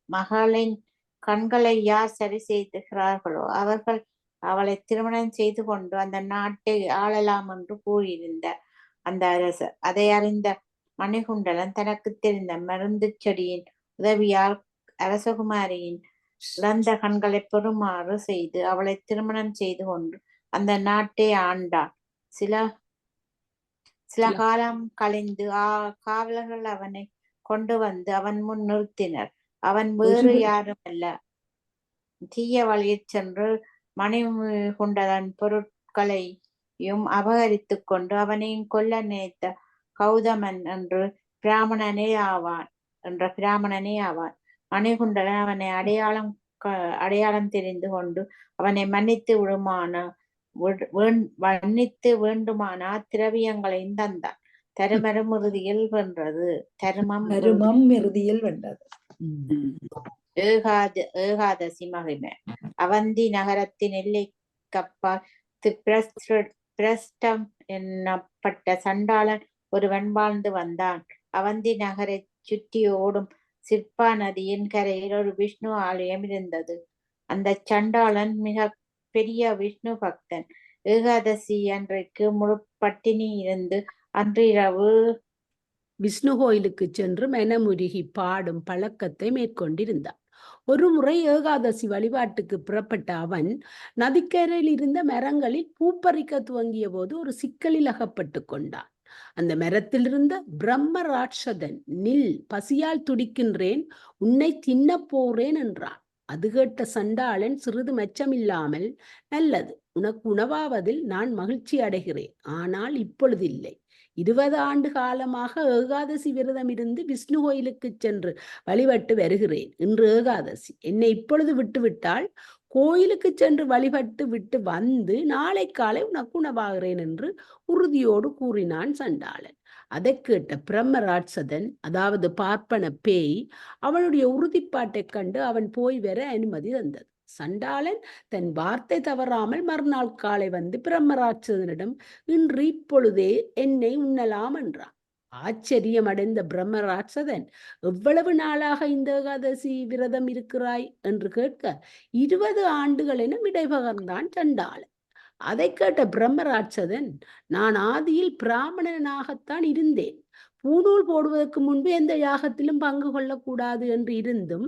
மகளின் கண்களை யார் சரி செய்துகிறார்களோ அவர்கள் அவளை திருமணம் செய்து கொண்டு அந்த நாட்டை ஆளலாம் என்று கூறியிருந்தார் அந்த அரசர். அதை அறிந்த மணிகுண்டலன் தனக்கு தெரிந்த மருந்து செடியின் உதவியால் அரசகுமாரியின் இழந்த கண்களை பெறுமாறு செய்து அவளை திருமணம் செய்து கொண்டு அந்த நாட்டை ஆண்டான். சில காலம் கழிந்து காவலர்கள் அவனை கொண்டு வந்து அவன் முன் நிறுத்தினர். அவன் வேறு யாரும் அல்ல, தீய வழியில் சென்று மணிகுண்டலன் பொருட்களையும் அபகரித்துக் கொண்டு அவனையும் கொல்ல நினைத்த கௌதமன் என்ற பிராமணனே ஆவான். மணிகுண்டலன் அவனை அடையாளம் தெரிந்து கொண்டு அவனை மன்னித்து திரவியங்களையும் தந்தான். தருமம் இறுதியில் வென்றது. ஏகாதசி மகிமை. அவந்தி நகரத்தின் எல்லைக்கப்பால் பிரஸ்டம் என்னப்பட்ட சண்டாளன் ஒருவன் வாழ்ந்து வந்தான். அவந்தி நகரை சுற்றி ஓடும் சிற்பா நதியின் கரையில் ஒரு விஷ்ணு ஆலயம் இருந்தது. அந்த சண்டாளன் மிக பெரிய விஷ்ணு பக்தன். ஏகாதசி அன்றைக்கு முழு பட்டினி இருந்து அன்றிரவு விஷ்ணு கோயிலுக்கு சென்று மனமுருகி பாடும் பழக்கத்தை மேற்கொண்டிருந்தான். ஒரு முறை ஏகாதசி வழிபாட்டுக்கு புறப்பட்ட அவன் நதிக்கரையில் இருந்த மரங்களில் பூப்பறிக்க துவங்கிய போது ஒரு சிக்கலில் அகப்பட்டு கொண்டான். அந்த மரத்தில் இருந்த பிரம்ம ராட்சதன், நில், பசியால் துடிக்கின்றேன், உன்னை தின்ன போறேன் என்றான். அது கேட்ட சண்டாளன் சிறிது மெச்சமில்லாமல், நல்லது, உனக்கு உணவாவதில் நான் மகிழ்ச்சி அடைகிறேன், ஆனால் இப்பொழுது இல்லை. 20 ஆண்டு காலமாக ஏகாதசி விரதம் இருந்து விஷ்ணு கோயிலுக்கு சென்று வழிபட்டு வருகிறேன். இன்று ஏகாதசி, என்னை இப்பொழுது விட்டுவிட்டால் கோயிலுக்கு சென்று வழிபட்டு விட்டு வந்து நாளை காலை உனக்கு உணவாகிறேன் என்று உறுதியோடு கூறினான் சண்டாளன். அதை கேட்ட பிரம்ம ராட்சதன், அதாவது பார்ப்பன பேய், அவனுடைய உறுதிப்பாட்டை கண்டு அவன் போய் வர அனுமதி தந்தது. சண்டாளன் தன் வார்த்தை தவறாமல் மறுநாள் காலை வந்து பிரம்மராட்சதனிடம், இன்று இப்பொழுதே என்னை உண்ணலாம் என்றான். ஆச்சரியமடைந்த பிரம்மராட்சதன், எவ்வளவு நாளாக இந்த ஏகாதசி விரதம் இருக்கிறாய் என்று கேட்க, 20 ஆண்டுகள் என விடை பகர்ந்தான் சண்டாளன். அதை கேட்ட பிரம்மராட்சதன், நான் ஆதியில் பிராமணனாகத்தான் இருந்தேன். பூணூல் போடுவதற்கு முன்பு எந்த யாகத்திலும் பங்கு கொள்ளக்கூடாது என்று இருந்தும்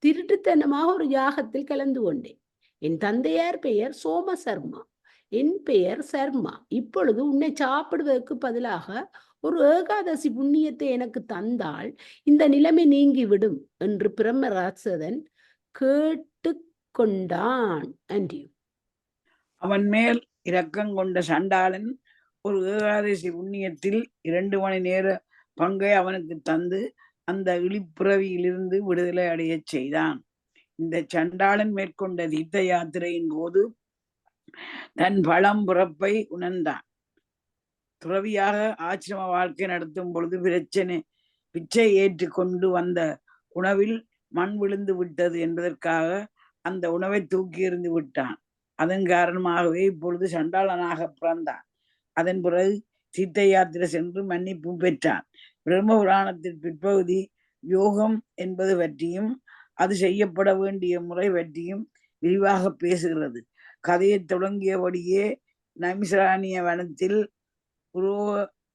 திருட்டுத்தனமாக ஒரு யாகத்தில் கலந்து கொண்டேன். என் தந்தையார் பெயர் சோமசர்மா, என் பெயர் சர்மா. இப்பொழுது உன்னை சாப்பிடுவதற்கு பதிலாக ஒரு ஏகாதசி புண்ணியத்தை எனக்கு தந்தால் இந்த நிலைமை நீங்கிவிடும் என்று பிரம்மராட்சதன் கேட்டு கொண்டான். அன்றி அவன் மேல் இரக்கம் கொண்ட சண்டாளன் ஒரு ஏகாதசி புண்ணியத்தில் 2 மணி நேர பங்கை அவனுக்கு தந்து அந்த இழிப்பிறவியிலிருந்து விடுதலை அடையச் செய்தான். இந்த சண்டாளன் மேற்கொண்ட தீர்த்த யாத்திரையின் போது தன் பழம் பிறப்பை உணர்ந்தான். துறவியாக ஆசிரம வாழ்க்கை நடத்தும் பொழுது பிச்சை ஏற்று கொண்டு வந்த உணவில் மண் விழுந்து விட்டது என்பதற்காக அந்த உணவை தூக்கி எறிந்து விட்டான். அதன் காரணமாகவே இப்பொழுது சண்டாளனாக பிறந்தான். அதன் பிறகு தீர்த்த யாத்திரை சென்று மன்னிப்பு பெற்றான். பிரம்ம புராணத்தின் பிற்பகுதி யோகம் என்பது பற்றியும் அது செய்யப்பட வேண்டிய முறை பற்றியும் விரிவாக பேசுகிறது. கதையை தொடங்கியபடியே நைமிசாரண்ய வனத்தில்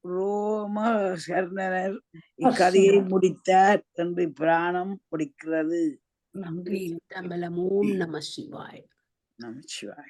ரோமசர்ணர் இக்கதையை முடித்தார் என்று புராணம் முடிக்கிறது. ஓம் நம சிவாய. நம சிவாய.